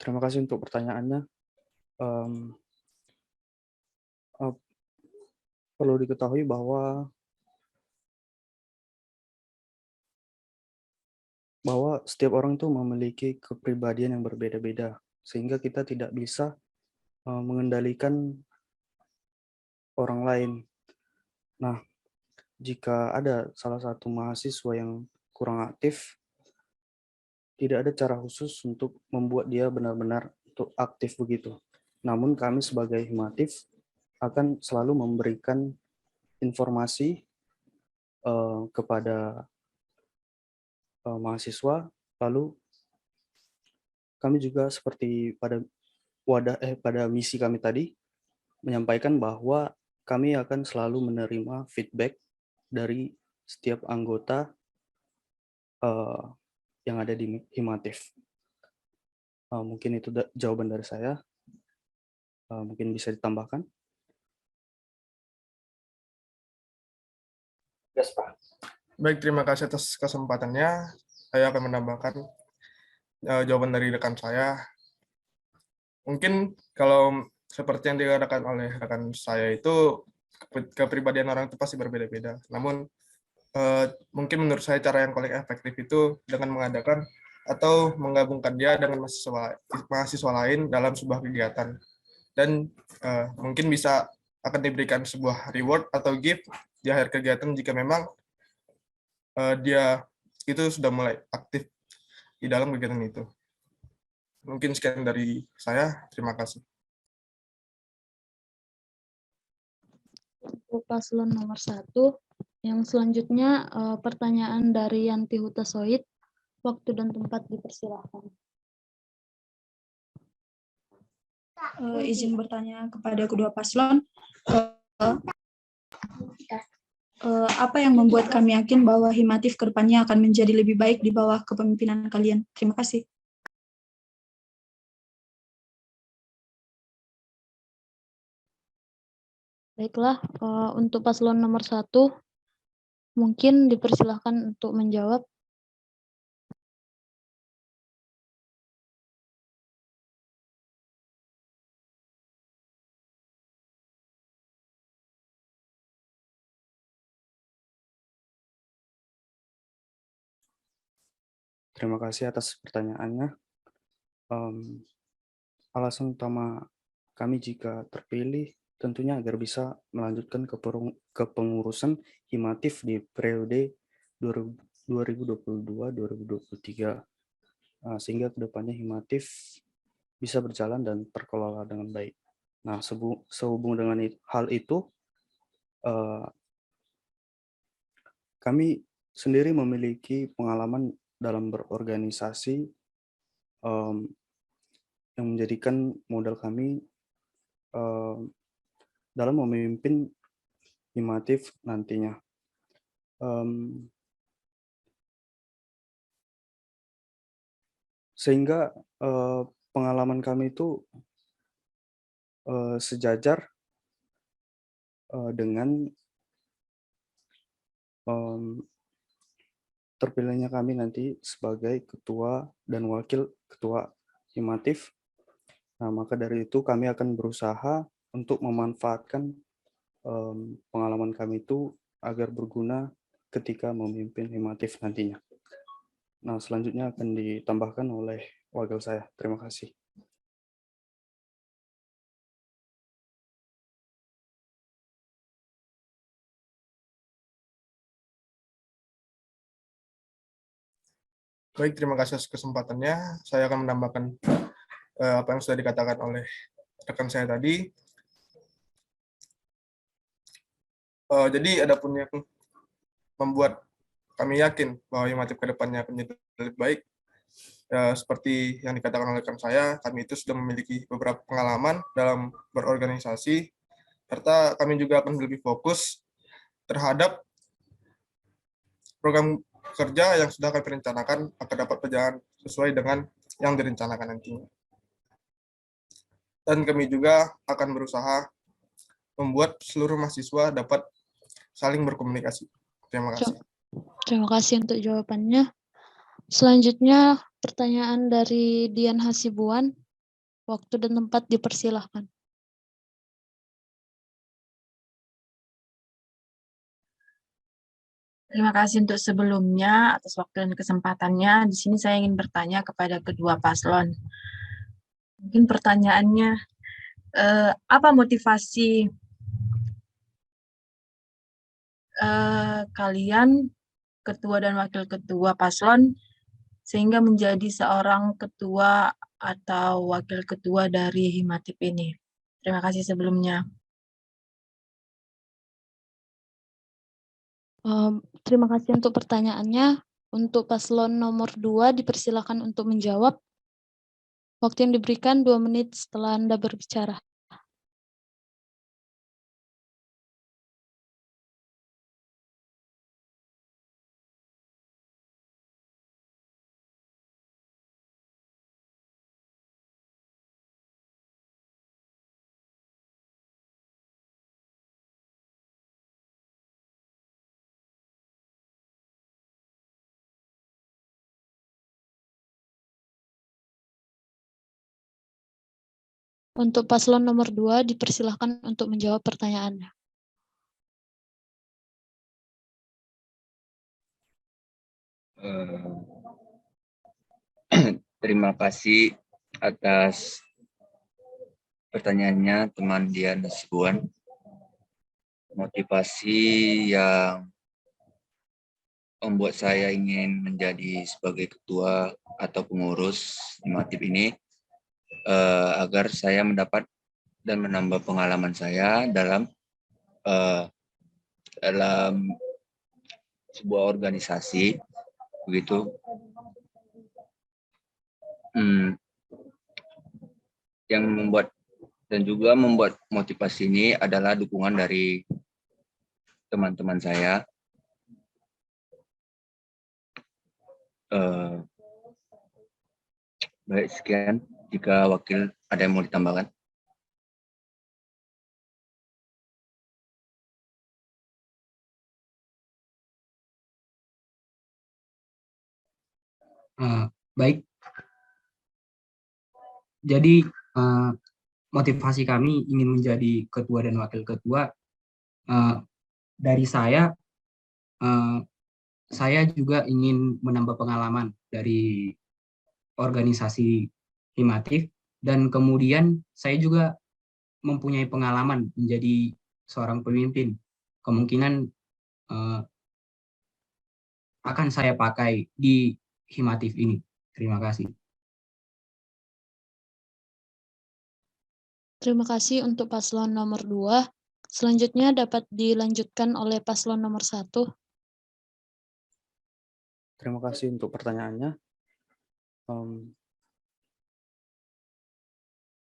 Terima kasih untuk pertanyaannya. Perlu diketahui bahwa setiap orang itu memiliki kepribadian yang berbeda-beda, sehingga kita tidak bisa mengendalikan orang lain. Nah, jika ada salah satu mahasiswa yang kurang aktif, tidak ada cara khusus untuk membuat dia benar-benar untuk aktif begitu. Namun kami sebagai Himatif akan selalu memberikan informasi kepada mahasiswa, lalu kami juga seperti pada misi kami tadi menyampaikan bahwa kami akan selalu menerima feedback dari setiap anggota yang ada di Himatif. Mungkin itu jawaban dari saya. Mungkin bisa ditambahkan. Yes, Pak. Baik, terima kasih atas kesempatannya. Saya akan menambahkan jawaban dari rekan saya. Mungkin kalau seperti yang dikatakan oleh rekan saya itu, kepribadian orang itu pasti berbeda-beda. Namun, mungkin menurut saya cara yang paling efektif itu dengan mengadakan atau menggabungkan dia dengan mahasiswa lain dalam sebuah kegiatan. Dan mungkin bisa akan diberikan sebuah reward atau gift di akhir kegiatan jika memang dia itu sudah mulai aktif di dalam kegiatan itu. Mungkin sekian dari saya. Terima kasih. Untuk paslon nomor 1, yang selanjutnya pertanyaan dari Yanti Hutasoid. Waktu dan tempat dipersilahkan. Izin bertanya kepada kedua paslon, apa yang membuat kami yakin bahwa Himatif ke depannya akan menjadi lebih baik di bawah kepemimpinan kalian? Terima kasih. Baiklah, untuk paslon nomor 1, mungkin dipersilahkan untuk menjawab. Terima kasih atas pertanyaannya. Alasan utama kami jika terpilih tentunya agar bisa melanjutkan kepengurusan Himatif di periode 2022-2023, sehingga kedepannya Himatif bisa berjalan dan terkelola dengan baik. Nah, sehubung dengan hal itu, kami sendiri memiliki pengalaman dalam berorganisasi yang menjadikan modal kami dalam memimpin Himatif nantinya. Sehingga pengalaman kami itu sejajar dengan terpilihnya kami nanti sebagai ketua dan wakil ketua Himatif. Nah, maka dari itu kami akan berusaha untuk memanfaatkan pengalaman kami itu agar berguna ketika memimpin Himatif nantinya. Nah, selanjutnya akan ditambahkan oleh wakil saya. Terima kasih. Baik, terima kasih atas kesempatannya. Saya akan menambahkan apa yang sudah dikatakan oleh rekan saya tadi. Jadi adapun yang membuat kami yakin bahwa Himatif ke depannya akan menjadi lebih baik, ya, seperti yang dikatakan oleh rekan saya, kami itu sudah memiliki beberapa pengalaman dalam berorganisasi, serta kami juga akan lebih fokus terhadap program kerja yang sudah kami rencanakan akan dapat berjalan sesuai dengan yang direncanakan nantinya. Dan kami juga akan berusaha membuat seluruh mahasiswa dapat saling berkomunikasi. Terima kasih. Terima kasih untuk jawabannya. Selanjutnya pertanyaan dari Dian Hasibuan. Waktu dan tempat dipersilahkan. Terima kasih untuk sebelumnya atas waktu dan kesempatannya. Di sini saya ingin bertanya kepada kedua paslon. Mungkin pertanyaannya, apa motivasi kalian, ketua dan wakil ketua paslon, sehingga menjadi seorang ketua atau wakil ketua dari Himatif ini? Terima kasih sebelumnya. Terima kasih untuk pertanyaannya. Untuk paslon nomor 2 dipersilakan untuk menjawab. Waktu yang diberikan 2 menit setelah Anda berbicara. Untuk paslon nomor 2 dipersilakan untuk menjawab pertanyaannya. Terima kasih atas pertanyaannya teman Dian Hasibuan. Motivasi yang membuat saya ingin menjadi sebagai ketua atau pengurus Himatif ini agar saya mendapat dan menambah pengalaman saya dalam sebuah organisasi, begitu. Yang membuat dan juga membuat motivasi ini adalah dukungan dari teman-teman saya. Baik, sekian. Jika wakil ada yang mau ditambahkan. Baik. Jadi motivasi kami ingin menjadi ketua dan wakil ketua dari saya juga ingin menambah pengalaman dari organisasi Himatif, dan kemudian saya juga mempunyai pengalaman menjadi seorang pemimpin. Kemungkinan akan saya pakai di Himatif ini. Terima kasih. Terima kasih untuk paslon nomor 2. Selanjutnya dapat dilanjutkan oleh paslon nomor 1. Terima kasih untuk pertanyaannya.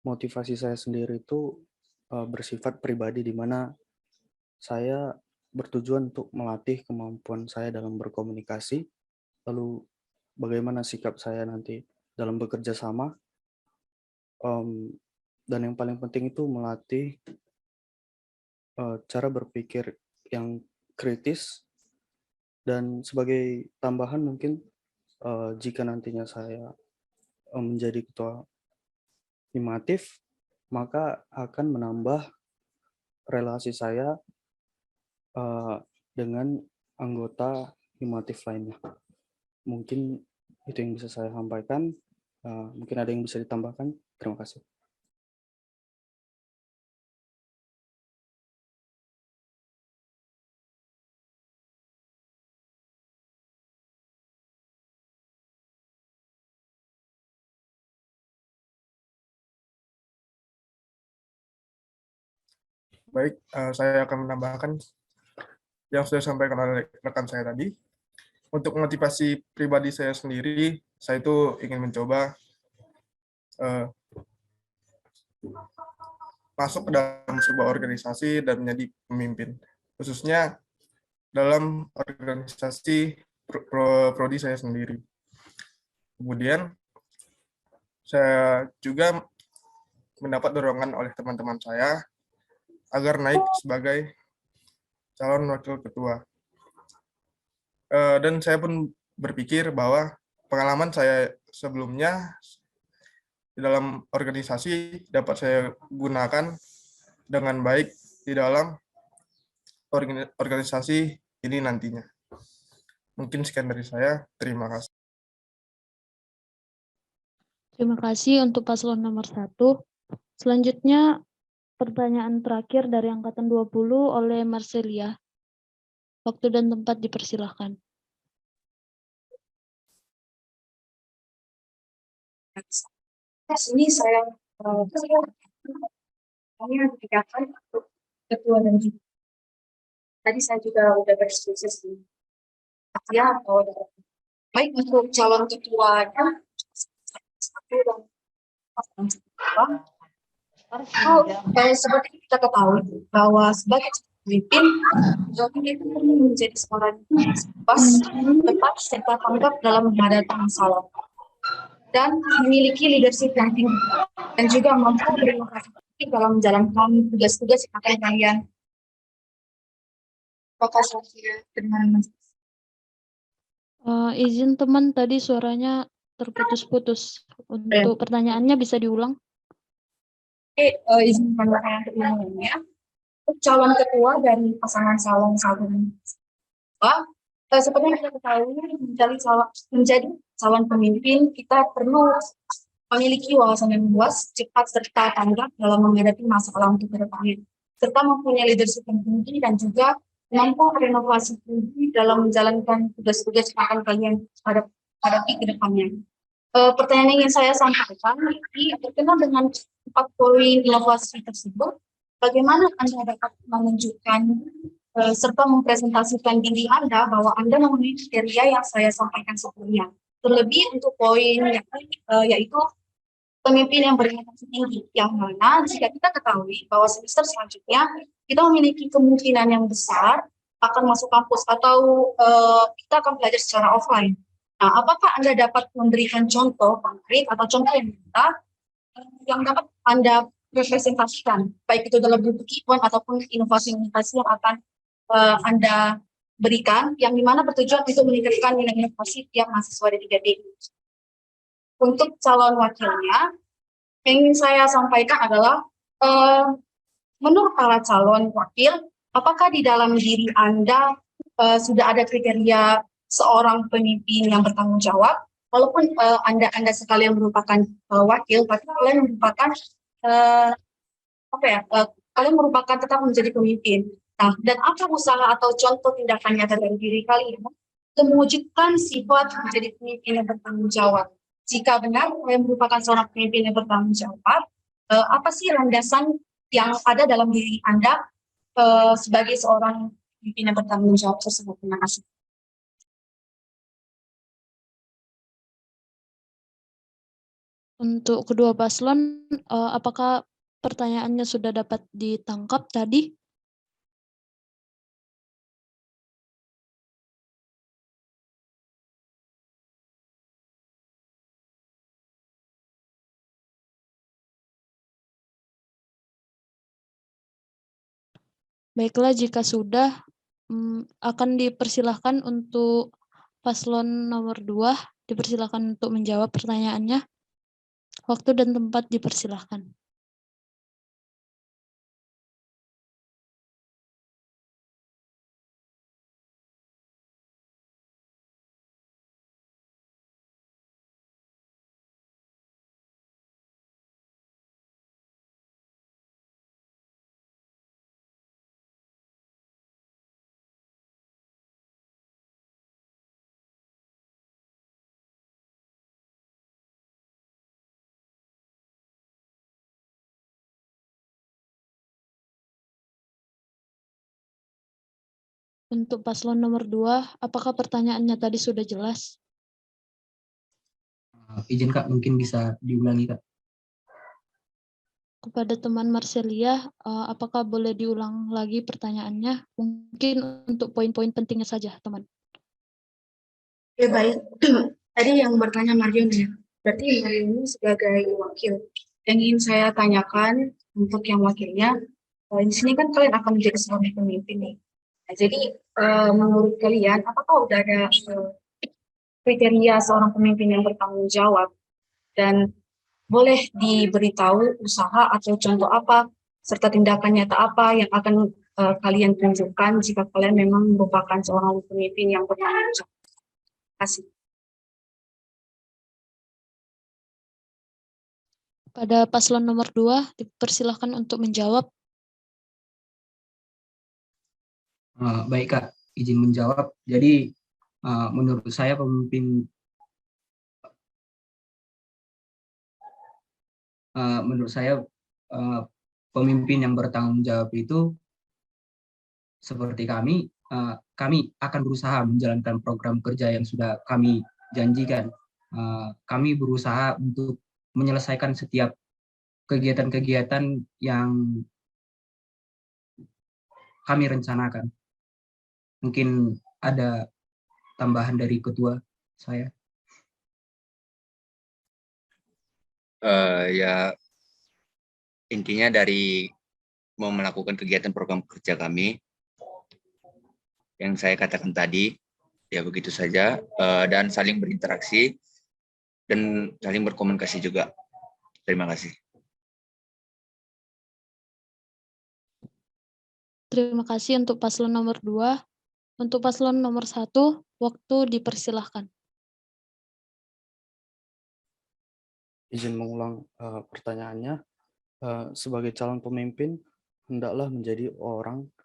Motivasi saya sendiri itu bersifat pribadi, di mana saya bertujuan untuk melatih kemampuan saya dalam berkomunikasi, lalu bagaimana sikap saya nanti dalam bekerja sama, dan yang paling penting itu melatih cara berpikir yang kritis. Dan sebagai tambahan mungkin jika nantinya saya menjadi ketua Himatif, maka akan menambah relasi saya dengan anggota Himatif lainnya. Mungkin itu yang bisa saya sampaikan. Mungkin ada yang bisa ditambahkan. Terima kasih. Baik, saya akan menambahkan yang sudah disampaikan oleh rekan saya tadi. Untuk motivasi pribadi saya sendiri, saya itu ingin mencoba masuk ke dalam sebuah organisasi dan menjadi pemimpin, khususnya dalam organisasi prodi saya sendiri. Kemudian saya juga mendapat dorongan oleh teman-teman saya agar naik sebagai calon wakil ketua. Dan saya pun berpikir bahwa pengalaman saya sebelumnya di dalam organisasi dapat saya gunakan dengan baik di dalam organisasi ini nantinya. Mungkin sekian dari saya. Terima kasih. Terima kasih untuk paslon nomor 1. Selanjutnya pertanyaan terakhir dari angkatan 20 oleh Marcelia. Waktu dan tempat dipersilahkan. Ini saya kami dikatakan untuk ketua dan juga tadi saya juga udah berdiskusi ya bahwa baik untuk calon ketuanya seperti kita ketahui bahwa sebagai pemimpin itu perlu menjadi seorang pas tepat serta tanggap dalam menghadapi masalah dan memiliki leadership yang tinggi dan juga mampu berinovasi dalam menjalankan tugas-tugas yang akan kalian. Apakah saya dengan Izin teman, tadi suaranya terputus-putus. Untuk pertanyaannya bisa diulang? Izin pertanyaan keduanya. Calon ketua dari pasangan calon seperti yang kita ketahui menjadi calon pemimpin kita perlu memiliki wawasan yang luas, cepat serta tanggap dalam menghadapi masalah untuk kedepannya, serta mempunyai leadership yang tinggi dan juga mampu berinovasi tinggi dalam menjalankan tugas-tugas yang akan kalian hadapi ke depannya. Pertanyaan yang ingin saya sampaikan ini berkenaan dengan 4 poin inovasi tersebut. Bagaimana Anda dapat menunjukkan serta mempresentasikan diri Anda bahwa Anda memenuhi kriteria yang saya sampaikan sebelumnya. Terlebih untuk poin yaitu pemimpin yang berinovasi tinggi, yang mana jika kita ketahui bahwa semester selanjutnya kita memiliki kemungkinan yang besar akan masuk kampus atau kita akan belajar secara offline. Nah, apakah Anda dapat memberikan contoh konkret atau contoh yang nyata yang dapat Anda representasikan, baik itu dalam bentuk event ataupun inovasi-inovasi yang akan Anda berikan, yang dimana bertujuan untuk meningkatkan nilai inovasi tiap mahasiswa di 3D. Untuk calon wakilnya, yang ingin saya sampaikan adalah menurut para calon wakil, apakah di dalam diri Anda sudah ada kriteria seorang pemimpin yang bertanggung jawab, walaupun Anda sekalian merupakan wakil, tapi kalian merupakan kalian merupakan tetap menjadi pemimpin. Nah, dan apa usaha atau contoh tindakan nyata dari diri kalian untuk mewujudkan sifat menjadi pemimpin yang bertanggung jawab? Jika benar kalian merupakan seorang pemimpin yang bertanggung jawab, apa sih landasan yang ada dalam diri Anda sebagai seorang pemimpin yang bertanggung jawab tersebut? Terima kasih. Untuk kedua paslon, apakah pertanyaannya sudah dapat ditangkap tadi? Baiklah, jika sudah, akan dipersilahkan untuk paslon nomor 2, dipersilahkan untuk menjawab pertanyaannya. Waktu dan tempat dipersilahkan. Untuk paslon nomor 2, apakah pertanyaannya tadi sudah jelas? Izin Kak, mungkin bisa diulangi Kak. Kepada teman Marcelia, apakah boleh diulang lagi pertanyaannya? Mungkin untuk poin-poin pentingnya saja, teman. Oke, baik. Tadi yang bertanya Marion ya. Berarti Marion ini sebagai wakil. Yang ingin saya tanyakan untuk yang wakilnya, di sini kan kalian akan menjadi seorang pemimpin nih. Nah, jadi menurut kalian, apakah udah ada kriteria seorang pemimpin yang bertanggung jawab dan boleh diberitahu usaha atau contoh apa serta tindakan nyata apa yang akan kalian tunjukkan jika kalian memang merupakan seorang pemimpin yang bertanggung jawab? Terima kasih. Pada paslon nomor 2, dipersilahkan untuk menjawab. Baik Kak, izin menjawab. Jadi menurut saya pemimpin yang bertanggung jawab itu seperti kami akan berusaha menjalankan program kerja yang sudah kami janjikan. Kami berusaha untuk menyelesaikan setiap kegiatan-kegiatan yang kami rencanakan. Mungkin ada tambahan dari ketua saya. Ya, intinya dari mau melakukan kegiatan program kerja kami yang saya katakan tadi, ya begitu saja, dan saling berinteraksi dan saling berkomunikasi juga. Terima kasih. Terima kasih untuk paslon nomor 2. Untuk paslon nomor 1, waktu dipersilahkan. Izin mengulang pertanyaannya. Sebagai calon pemimpin, hendaklah menjadi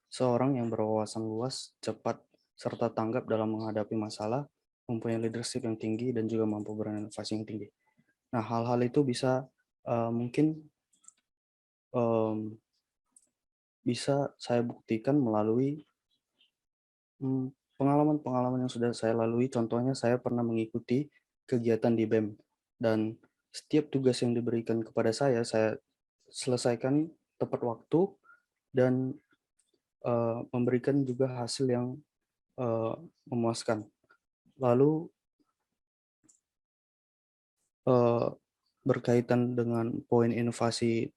seorang yang berwawasan luas, cepat, serta tanggap dalam menghadapi masalah, mempunyai leadership yang tinggi, dan juga mampu berinovasi yang tinggi. Nah, hal-hal itu bisa mungkin bisa saya buktikan melalui pengalaman-pengalaman yang sudah saya lalui. Contohnya saya pernah mengikuti kegiatan di BEM, dan setiap tugas yang diberikan kepada saya selesaikan tepat waktu dan memberikan juga hasil yang memuaskan. Lalu berkaitan dengan poin inovasi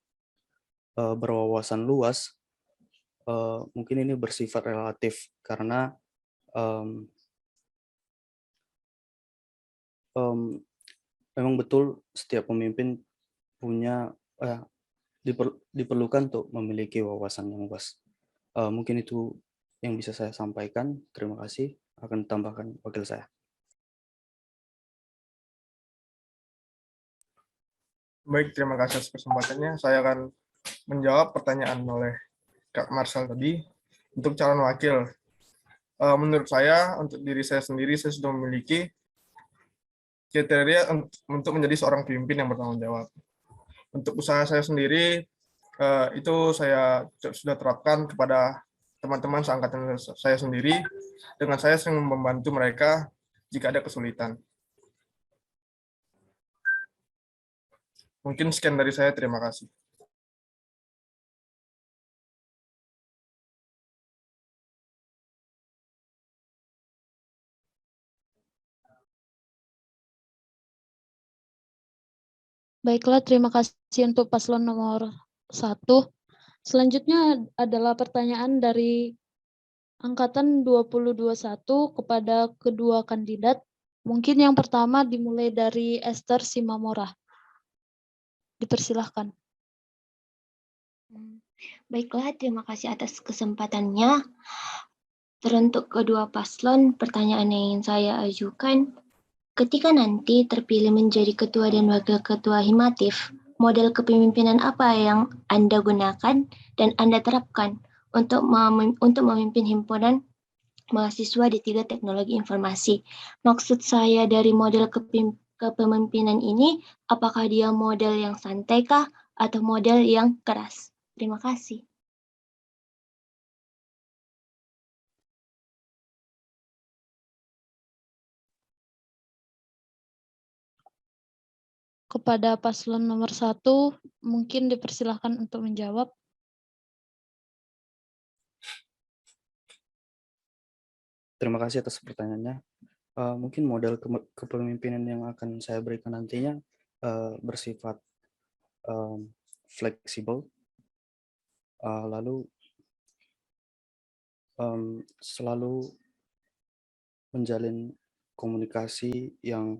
berwawasan luas, mungkin ini bersifat relatif karena memang betul setiap pemimpin punya diperlukan untuk memiliki wawasan yang luas. Mungkin itu yang bisa saya sampaikan. Terima kasih. Akan ditambahkan wakil saya. Baik, terima kasih atas kesempatannya. Saya akan menjawab pertanyaan oleh Kak Marcel tadi. Untuk calon wakil, menurut saya, untuk diri saya sendiri, saya sudah memiliki kriteria untuk menjadi seorang pemimpin yang bertanggung jawab. Untuk usaha saya sendiri, itu saya sudah terapkan kepada teman-teman seangkatan saya sendiri, dengan saya sering membantu mereka jika ada kesulitan. Mungkin sekian dari saya, terima kasih. Baiklah, terima kasih untuk paslon nomor 1. Selanjutnya adalah pertanyaan dari Angkatan 2021 kepada kedua kandidat. Mungkin yang pertama dimulai dari Esther Simamora. Dipersilahkan. Baiklah, terima kasih atas kesempatannya. Teruntuk kedua paslon, pertanyaan yang ingin saya ajukan, ketika nanti terpilih menjadi ketua dan wakil ketua Himatif, model kepemimpinan apa yang Anda gunakan dan Anda terapkan untuk memimpin himpunan mahasiswa di 3 teknologi informasi? Maksud saya dari model kepemimpinan ini, apakah dia model yang santai kah atau model yang keras? Terima kasih. Kepada paslon nomor 1, mungkin dipersilahkan untuk menjawab. Terima kasih atas pertanyaannya. Mungkin model kepemimpinan yang akan saya berikan nantinya bersifat fleksibel, lalu selalu menjalin komunikasi yang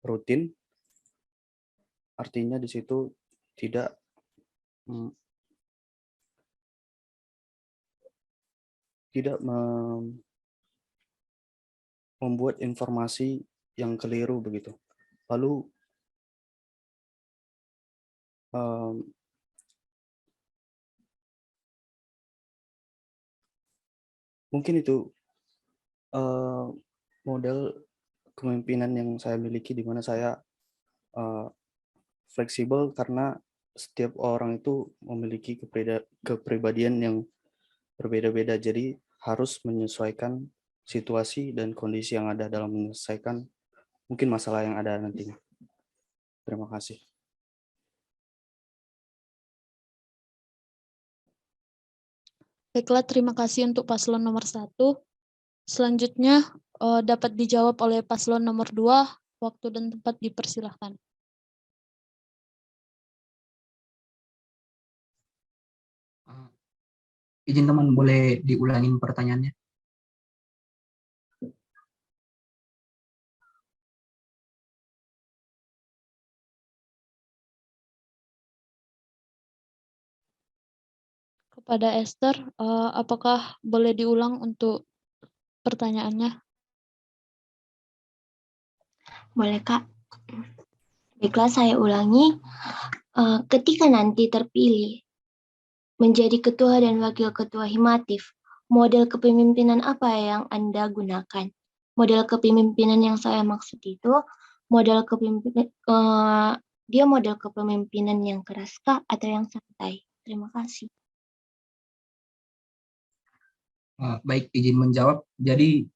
rutin. Artinya di situ tidak membuat informasi yang keliru begitu. Lalu mungkin itu model kepemimpinan yang saya miliki, di mana saya fleksibel karena setiap orang itu memiliki kepribadian yang berbeda-beda, jadi harus menyesuaikan situasi dan kondisi yang ada dalam menyelesaikan mungkin masalah yang ada nantinya. Terima kasih. Baiklah, terima kasih untuk paslon nomor 1. Selanjutnya dapat dijawab oleh paslon nomor 2. Waktu dan tempat dipersilahkan. Izin teman, boleh diulangin pertanyaannya? Kepada Esther, apakah boleh diulang untuk pertanyaannya? Boleh, Kak. Baiklah, saya ulangi. Ketika nanti terpilih menjadi ketua dan wakil ketua Himatif, model kepemimpinan apa yang Anda gunakan? Model kepemimpinan yang saya maksud itu, model kepemimpinan yang keraskah atau yang santai? Terima kasih. Baik, izin menjawab. Jadi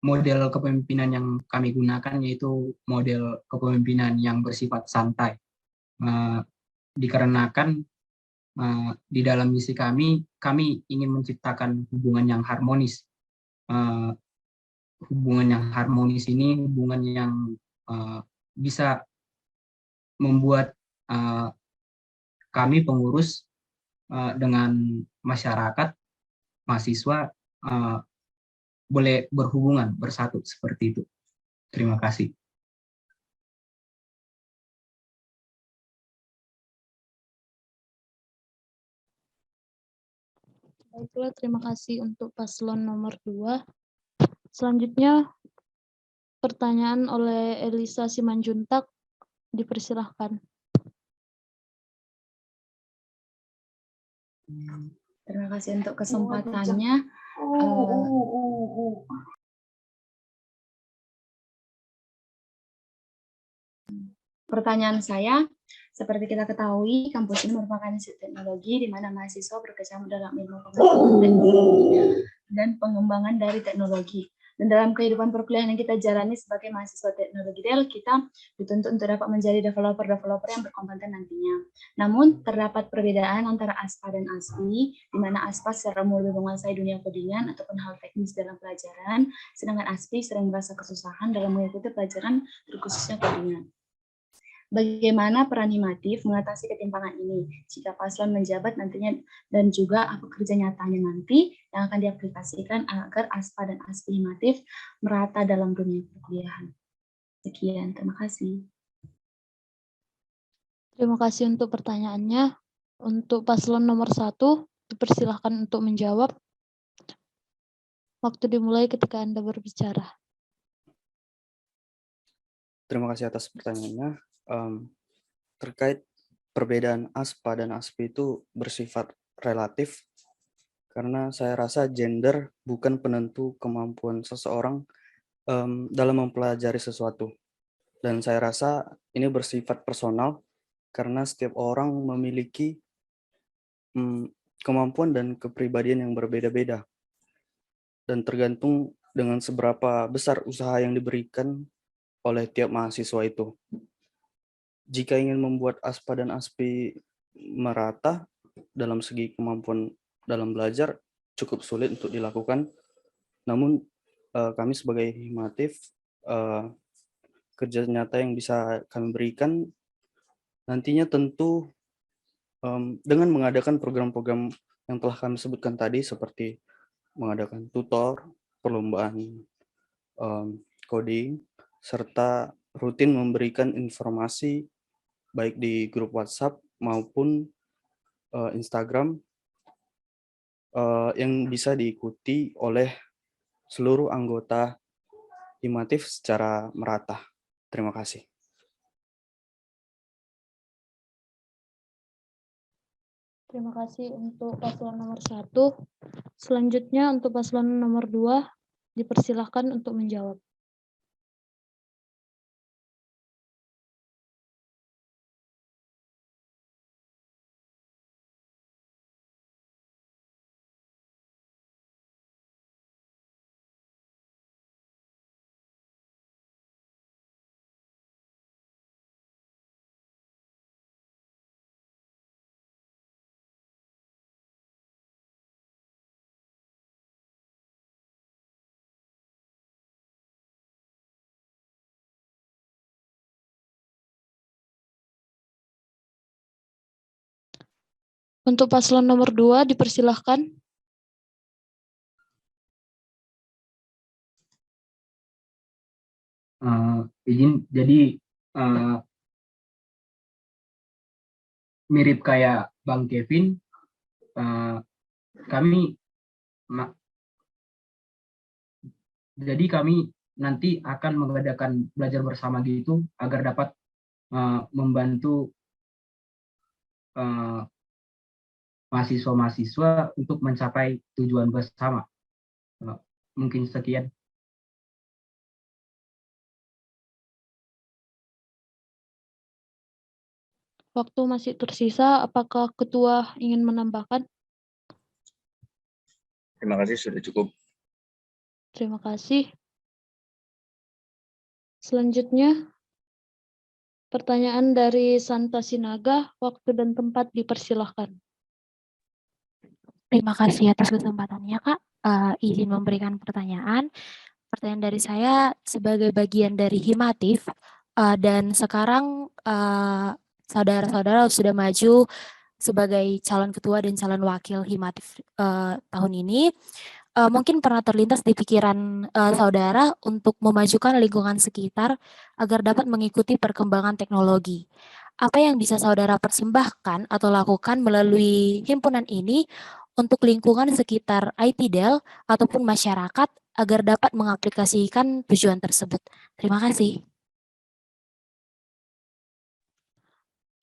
model kepemimpinan yang kami gunakan yaitu model kepemimpinan yang bersifat santai. Dikarenakan di dalam misi kami ingin menciptakan hubungan yang harmonis. Hubungan yang harmonis ini hubungan yang bisa membuat kami pengurus dengan masyarakat, mahasiswa boleh berhubungan, bersatu seperti itu. Terima kasih. Baiklah, terima kasih untuk paslon nomor 2. Selanjutnya pertanyaan oleh Elisa Simanjuntak, dipersilahkan. Terima kasih untuk kesempatannya. Pertanyaan saya, seperti kita ketahui, kampus ini merupakan institut teknologi di mana mahasiswa berkecimpung dalam ilmu pengetahuan dan pengembangan dari teknologi. Dan dalam kehidupan perkuliahan yang kita jalani sebagai mahasiswa teknologi Dell, kita dituntut untuk dapat menjadi developer-developer yang berkompeten nantinya. Namun, terdapat perbedaan antara ASPA dan ASPI, di mana ASPA secara umum lebih menguasai dunia codingan ataupun hal teknis dalam pelajaran, sedangkan ASPI sering merasa kesusahan dalam mengikuti pelajaran terkhususnya codingan. Bagaimana peran Himatif mengatasi ketimpangan ini jika paslon menjabat nantinya dan juga apa kerja nyatanya nanti yang akan diaplikasikan agar ASPA dan ASPI Himatif merata dalam dunia perkuliahan. Sekian, terima kasih. Terima kasih untuk pertanyaannya. Untuk paslon nomor 1, dipersilahkan untuk menjawab. Waktu dimulai ketika Anda berbicara. Terima kasih atas pertanyaannya. Terkait perbedaan ASPA dan ASPI itu bersifat relatif, karena saya rasa gender bukan penentu kemampuan seseorang dalam mempelajari sesuatu. Dan saya rasa ini bersifat personal, karena setiap orang memiliki kemampuan dan kepribadian yang berbeda-beda. Dan tergantung dengan seberapa besar usaha yang diberikan oleh tiap mahasiswa itu. jika ingin membuat ASPA dan ASPI merata dalam segi kemampuan dalam belajar cukup sulit untuk dilakukan. Namun kami sebagai Himatif, kerja nyata yang bisa kami berikan nantinya tentu dengan mengadakan program-program yang telah kami sebutkan tadi, seperti mengadakan tutor, perlombaan coding, serta rutin memberikan informasi baik di grup WhatsApp maupun Instagram yang bisa diikuti oleh seluruh anggota Himatif secara merata. Terima kasih. Terima kasih untuk paslon nomor 1. Selanjutnya untuk paslon nomor 2, dipersilahkan untuk menjawab. Untuk paslon nomor 2, dipersilahkan. Izin, jadi mirip kayak Bang Kevin, kami nanti akan mengadakan belajar bersama gitu agar dapat membantu mahasiswa-mahasiswa untuk mencapai tujuan bersama. Mungkin sekian. Waktu masih tersisa, apakah Ketua ingin menambahkan? Terima kasih, sudah cukup. Terima kasih. Selanjutnya, pertanyaan dari Santa Sinaga, waktu dan tempat dipersilahkan. Terima kasih atas kesempatannya, Kak. Izin memberikan pertanyaan. Pertanyaan dari saya sebagai bagian dari Himatif, dan sekarang saudara-saudara sudah maju sebagai calon ketua dan calon wakil Himatif tahun ini. Mungkin pernah terlintas di pikiran saudara untuk memajukan lingkungan sekitar agar dapat mengikuti perkembangan teknologi. Apa yang bisa saudara persembahkan atau lakukan melalui himpunan ini untuk lingkungan sekitar ITDEL ataupun masyarakat agar dapat mengaplikasikan tujuan tersebut? Terima kasih.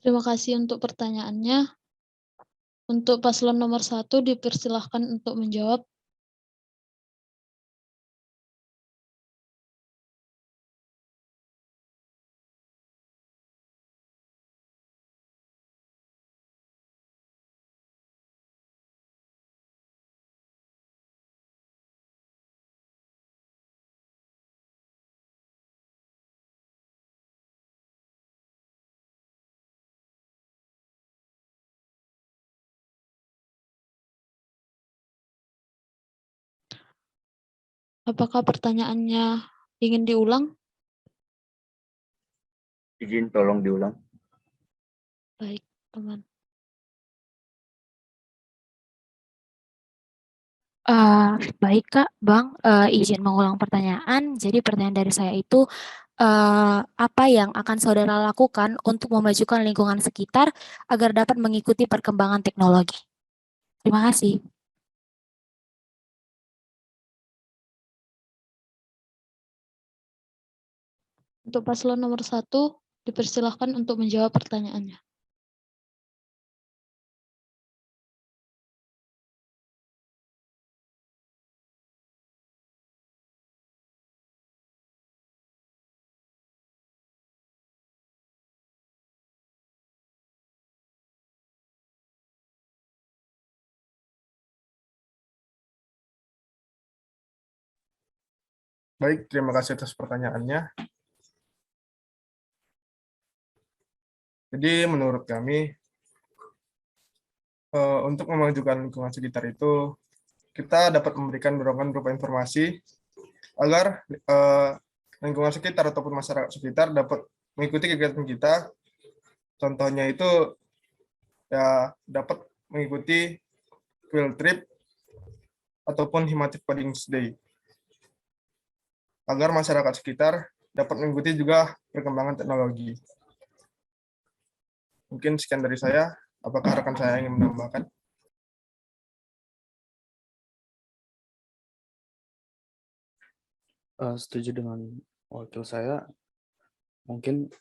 Terima kasih untuk pertanyaannya. Untuk paslon nomor 1, dipersilahkan untuk menjawab. Apakah pertanyaannya ingin diulang? Izin tolong diulang. Baik, teman. Baik Kak, Bang, izin mengulang pertanyaan. Jadi pertanyaan dari saya itu, apa yang akan saudara lakukan untuk memajukan lingkungan sekitar agar dapat mengikuti perkembangan teknologi? Terima kasih. Untuk paslon nomor 1, dipersilahkan untuk menjawab pertanyaannya. Baik, terima kasih atas pertanyaannya. Jadi menurut kami, untuk memajukan lingkungan sekitar itu, kita dapat memberikan dorongan berupa informasi agar lingkungan sekitar ataupun masyarakat sekitar dapat mengikuti kegiatan kita. Contohnya itu ya dapat mengikuti field trip ataupun Himatif Coding Day, agar masyarakat sekitar dapat mengikuti juga perkembangan teknologi. Mungkin sekian dari saya. Apakah rekan saya ingin menambahkan? Setuju dengan wakil saya. Mungkin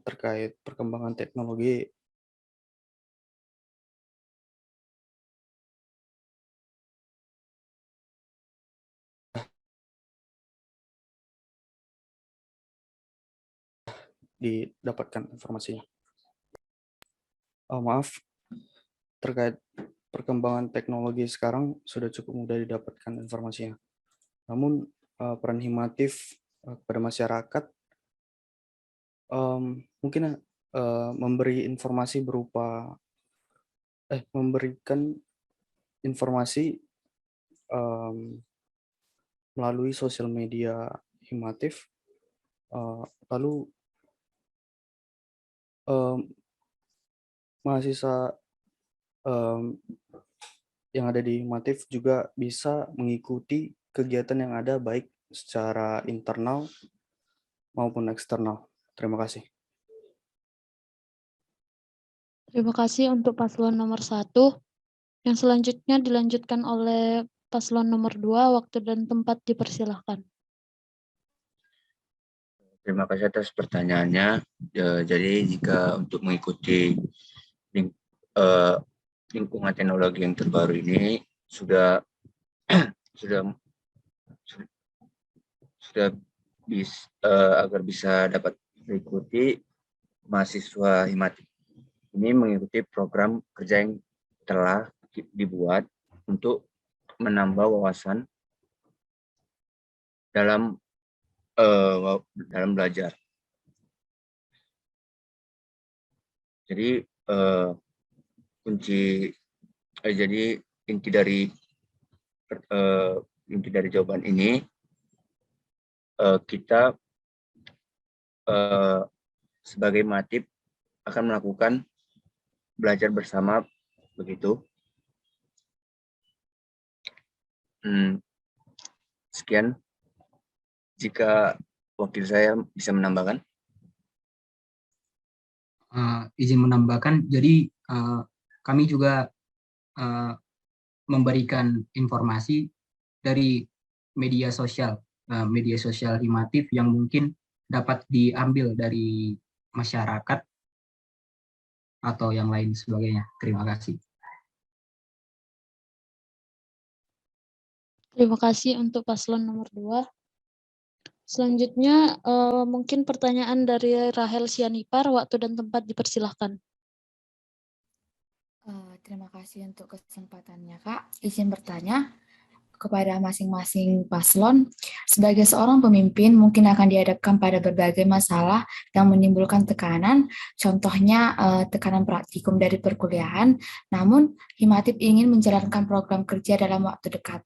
terkait perkembangan teknologi, didapatkan informasinya. Maaf, terkait perkembangan teknologi sekarang sudah cukup mudah didapatkan informasinya. Namun peran Himatif kepada masyarakat mungkin memberi informasi berupa memberikan informasi melalui sosial media Himatif, lalu mahasiswa yang ada di Himatif juga bisa mengikuti kegiatan yang ada baik secara internal maupun eksternal. Terima kasih. Terima kasih untuk paslon nomor 1. Yang selanjutnya dilanjutkan oleh paslon nomor 2. Waktu dan tempat dipersilahkan. Terima kasih atas pertanyaannya. Jadi jika untuk mengikuti lingkungan teknologi yang terbaru ini sudah agar bisa dapat mengikuti, mahasiswa Himatif ini mengikuti program kerja yang telah dibuat untuk menambah wawasan dalam belajar. Jadi inti dari jawaban ini, kita sebagai Himatif akan melakukan belajar bersama, begitu. Sekian. Jika wakil saya bisa menambahkan. Izin menambahkan, jadi kami juga memberikan informasi dari media sosial Himatif yang mungkin dapat diambil dari masyarakat atau yang lain sebagainya. Terima kasih. Terima kasih untuk paslon nomor 2. Selanjutnya mungkin pertanyaan dari Rahel Sianipar. Waktu dan tempat dipersilahkan. Terima kasih untuk kesempatannya, Kak. Izin bertanya kepada masing-masing paslon. Sebagai seorang pemimpin, mungkin akan dihadapkan pada berbagai masalah yang menimbulkan tekanan, contohnya tekanan praktikum dari perkuliahan, namun Himatif ingin menjalankan program kerja dalam waktu dekat.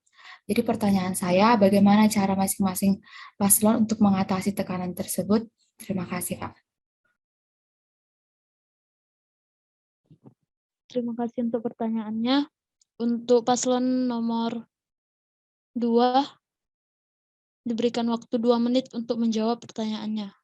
Jadi pertanyaan saya, bagaimana cara masing-masing paslon untuk mengatasi tekanan tersebut? Terima kasih, Kak. Terima kasih untuk pertanyaannya. Untuk paslon nomor 2, diberikan waktu 2 menit untuk menjawab pertanyaannya.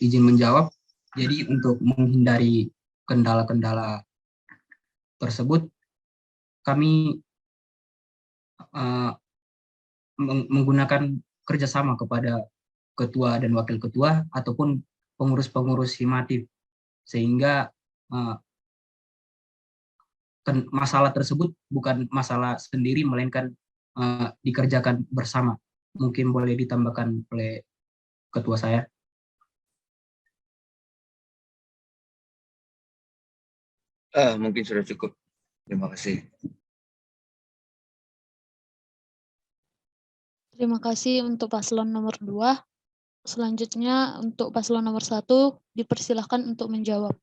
Izin menjawab. Jadi untuk menghindari kendala-kendala tersebut, kami menggunakan kerjasama kepada ketua dan wakil ketua ataupun pengurus-pengurus Himatif, sehingga masalah tersebut bukan masalah sendiri, melainkan dikerjakan bersama. Mungkin boleh ditambahkan oleh ketua saya. Mungkin sudah cukup. Terima kasih. Terima kasih untuk paslon nomor 2. Selanjutnya untuk paslon nomor 1 dipersilahkan untuk menjawab.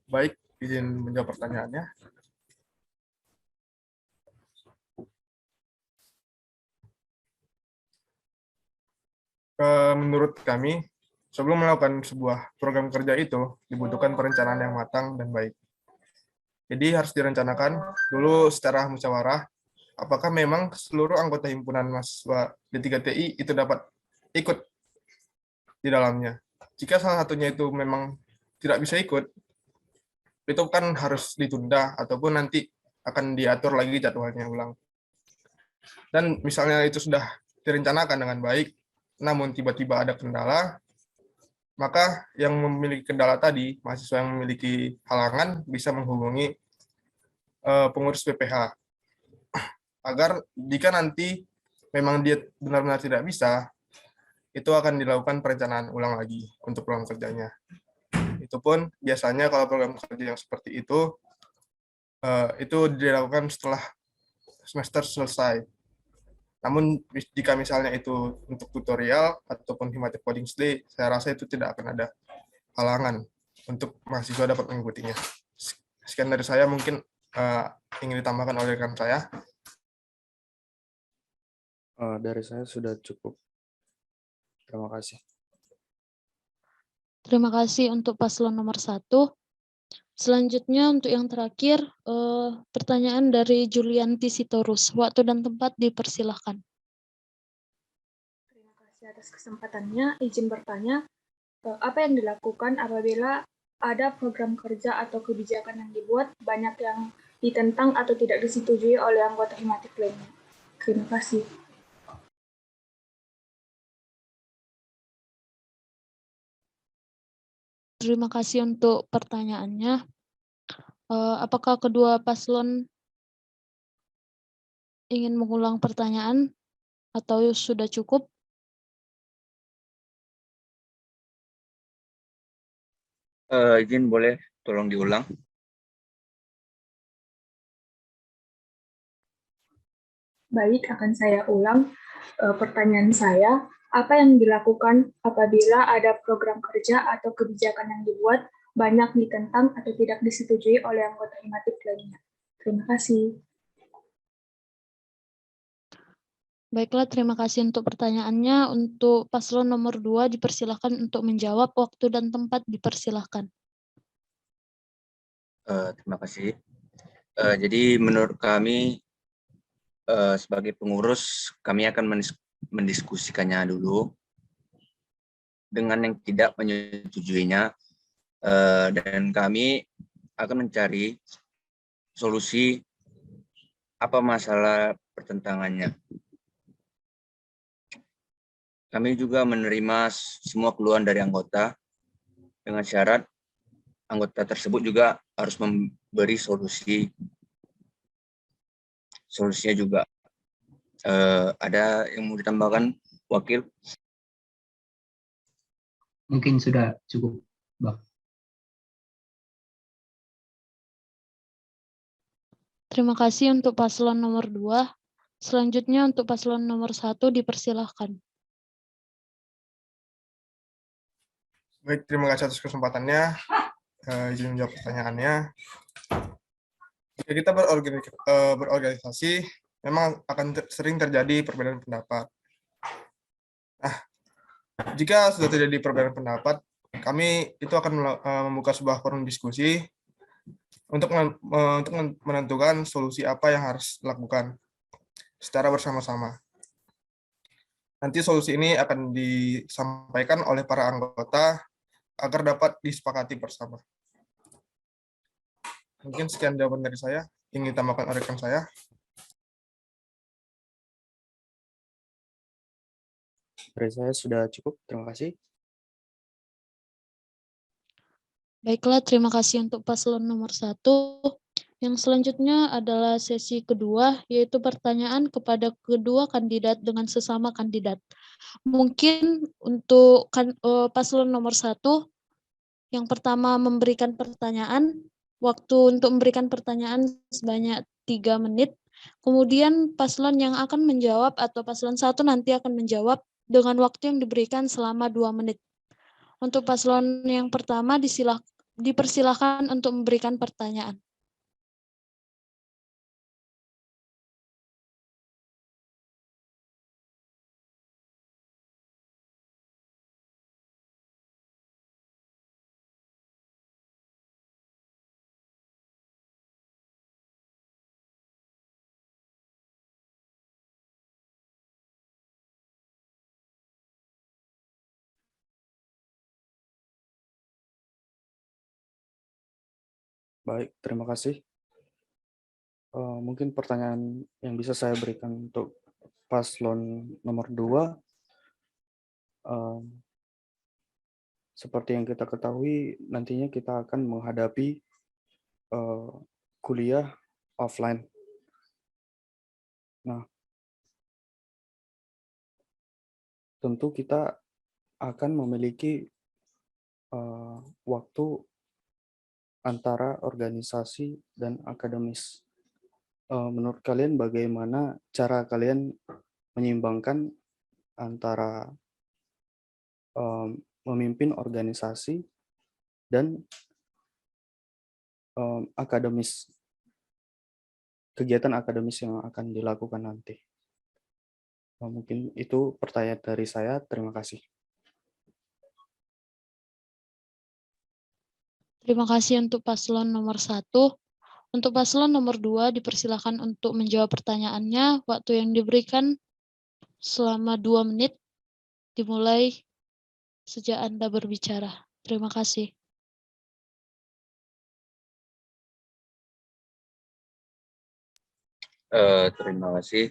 Baik, izin menjawab pertanyaannya. Menurut kami, sebelum melakukan sebuah program kerja itu dibutuhkan perencanaan yang matang dan baik. Jadi harus direncanakan dulu secara musyawarah, apakah memang seluruh anggota himpunan mahasiswa D3TI itu dapat ikut di dalamnya. Jika salah satunya itu memang tidak bisa ikut, itu kan harus ditunda ataupun nanti akan diatur lagi jadwalnya ulang. Dan misalnya itu sudah direncanakan dengan baik, namun tiba-tiba ada kendala, maka yang memiliki kendala tadi, mahasiswa yang memiliki halangan bisa menghubungi pengurus PPH. Agar jika nanti memang dia benar-benar tidak bisa, itu akan dilakukan perencanaan ulang lagi untuk program kerjanya. Itu pun biasanya kalau program kerja yang seperti itu dilakukan setelah semester selesai. Namun jika misalnya itu untuk tutorial ataupun Himatif Coding Day, saya rasa itu tidak akan ada halangan untuk mahasiswa dapat mengikutinya. Sekian dari saya, mungkin ingin ditambahkan oleh rekan saya. Dari saya sudah cukup. Terima kasih. Terima kasih untuk paslon nomor 1. Selanjutnya untuk yang terakhir, pertanyaan dari Julianti Sitorus. Waktu dan tempat dipersilahkan. Terima kasih atas kesempatannya. Izin bertanya, apa yang dilakukan apabila ada program kerja atau kebijakan yang dibuat banyak yang ditentang atau tidak disetujui oleh anggota Himatif lainnya? Terima kasih. Terima kasih untuk pertanyaannya. Apakah kedua paslon ingin mengulang pertanyaan atau sudah cukup? Izin boleh tolong diulang. Baik, akan saya ulang pertanyaan saya. Apa yang dilakukan apabila ada program kerja atau kebijakan yang dibuat banyak ditentang atau tidak disetujui oleh anggota Himatif lainnya? Terima kasih. Baiklah, terima kasih untuk pertanyaannya. Untuk paslon nomor 2 dipersilahkan untuk menjawab. Waktu dan tempat dipersilahkan. Terima kasih. Jadi menurut kami sebagai pengurus, kami akan mendiskusikannya dulu dengan yang tidak menyetujuinya, dan kami akan mencari solusi apa masalah pertentangannya. Kami juga menerima semua keluhan dari anggota dengan syarat anggota tersebut juga harus memberi solusinya juga. Ada yang mau ditambahkan, Wakil? Mungkin sudah cukup, Bang. Terima kasih untuk paslon nomor 2. Selanjutnya untuk paslon nomor 1 dipersilahkan. Baik, terima kasih atas kesempatannya. Izin menjawab pertanyaannya. Jika kita berorganisasi, memang akan sering terjadi perbedaan pendapat. Nah, jika sudah terjadi perbedaan pendapat, kami itu akan membuka sebuah forum diskusi untuk menentukan solusi apa yang harus dilakukan secara bersama-sama. Nanti solusi ini akan disampaikan oleh para anggota agar dapat disepakati bersama. Mungkin sekian jawaban dari saya. Ingin ditambahkan oleh rekan saya. Dari saya sudah cukup. Terima kasih. Baiklah, terima kasih untuk paslon nomor 1. Yang selanjutnya adalah sesi kedua, yaitu pertanyaan kepada kedua kandidat dengan sesama kandidat. Mungkin untuk paslon nomor 1, yang pertama memberikan pertanyaan, waktu untuk memberikan pertanyaan sebanyak 3 menit. Kemudian paslon yang akan menjawab atau paslon 1 nanti akan menjawab dengan waktu yang diberikan selama 2 menit. Untuk paslon yang pertama dipersilahkan untuk memberikan pertanyaan. Baik, terima kasih. Mungkin pertanyaan yang bisa saya berikan untuk paslon nomor 2, seperti yang kita ketahui, nantinya kita akan menghadapi kuliah offline. Nah, tentu kita akan memiliki waktu antara organisasi dan akademis. Menurut kalian bagaimana cara kalian menyeimbangkan antara memimpin organisasi dan akademis, kegiatan akademis yang akan dilakukan nanti? Mungkin itu pertanyaan dari saya. Terima kasih. Terima kasih untuk paslon nomor 1. Untuk paslon nomor 2 dipersilakan untuk menjawab pertanyaannya. Waktu yang diberikan selama 2 menit dimulai sejak Anda berbicara. Terima kasih. Terima kasih.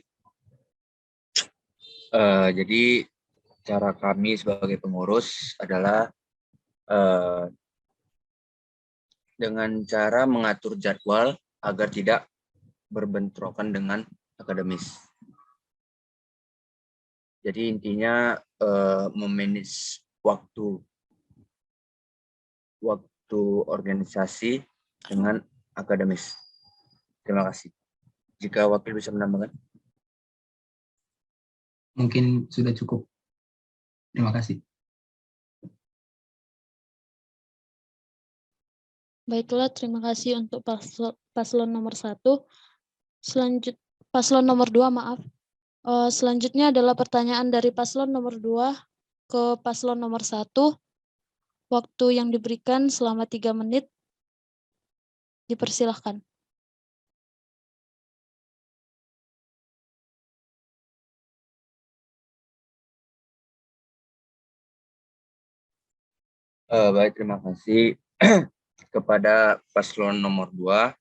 Jadi cara kami sebagai pengurus adalah dengan cara mengatur jadwal agar tidak berbentrokan dengan akademis. Jadi intinya memanage waktu organisasi dengan akademis. Terima kasih. Jika wakil bisa menambahkan. Mungkin sudah cukup. Terima kasih. Baiklah, terima kasih untuk paslon nomor 1. Paslon nomor 2, maaf. Selanjutnya adalah pertanyaan dari paslon nomor 2 ke paslon nomor 1. Waktu yang diberikan selama 3 menit. Dipersilahkan. Baik, terima kasih. Kepada paslon nomor 2,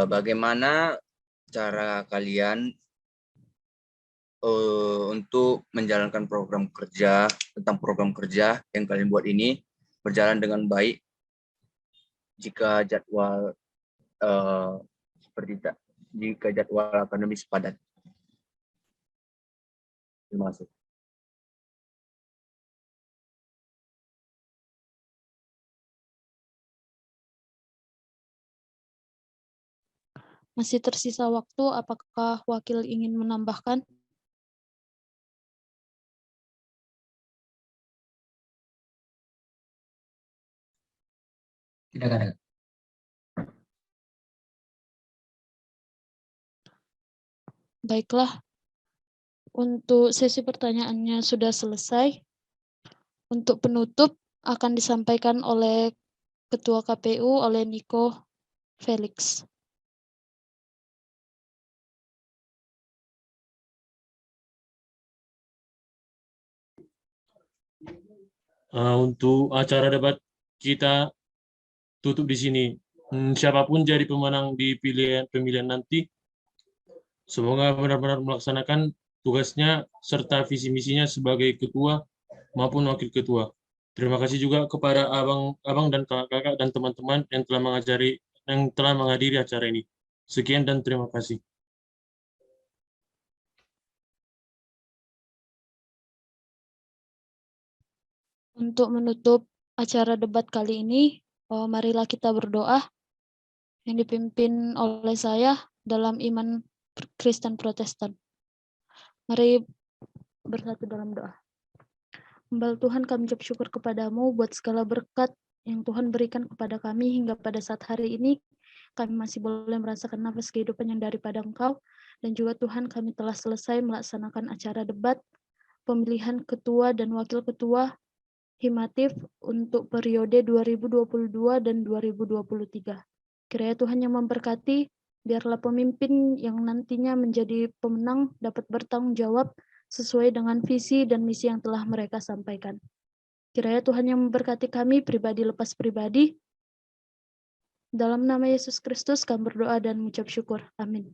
bagaimana cara kalian untuk menjalankan program kerja yang kalian buat ini berjalan dengan baik jika jadwal akademis padat? Terima kasih. Masih tersisa waktu, apakah wakil ingin menambahkan? Tidak ada. Baiklah, untuk sesi pertanyaannya sudah selesai. Untuk penutup akan disampaikan oleh Ketua KPU, oleh Niko Felix. Untuk acara debat kita tutup di sini. Siapapun jadi pemenang di pemilihan nanti, semoga benar-benar melaksanakan tugasnya serta visi misinya sebagai ketua maupun wakil ketua. Terima kasih juga kepada abang dan kakak dan teman-teman yang telah menghadiri acara ini. Sekian dan terima kasih. Untuk menutup acara debat kali ini, marilah kita berdoa yang dipimpin oleh saya dalam iman Kristen Protestan. Mari bersatu dalam doa. Hamba Tuhan, kami ucap syukur kepadamu buat segala berkat yang Tuhan berikan kepada kami hingga pada saat hari ini. Kami masih boleh merasakan nafas kehidupan yang daripada Engkau. Dan juga Tuhan, kami telah selesai melaksanakan acara debat pemilihan ketua dan wakil ketua Himatif untuk periode 2022 dan 2023. Kiranya Tuhan yang memberkati, biarlah pemimpin yang nantinya menjadi pemenang dapat bertanggung jawab sesuai dengan visi dan misi yang telah mereka sampaikan. Kiranya Tuhan yang memberkati kami pribadi lepas pribadi. Dalam nama Yesus Kristus kami berdoa dan mengucap syukur. Amin.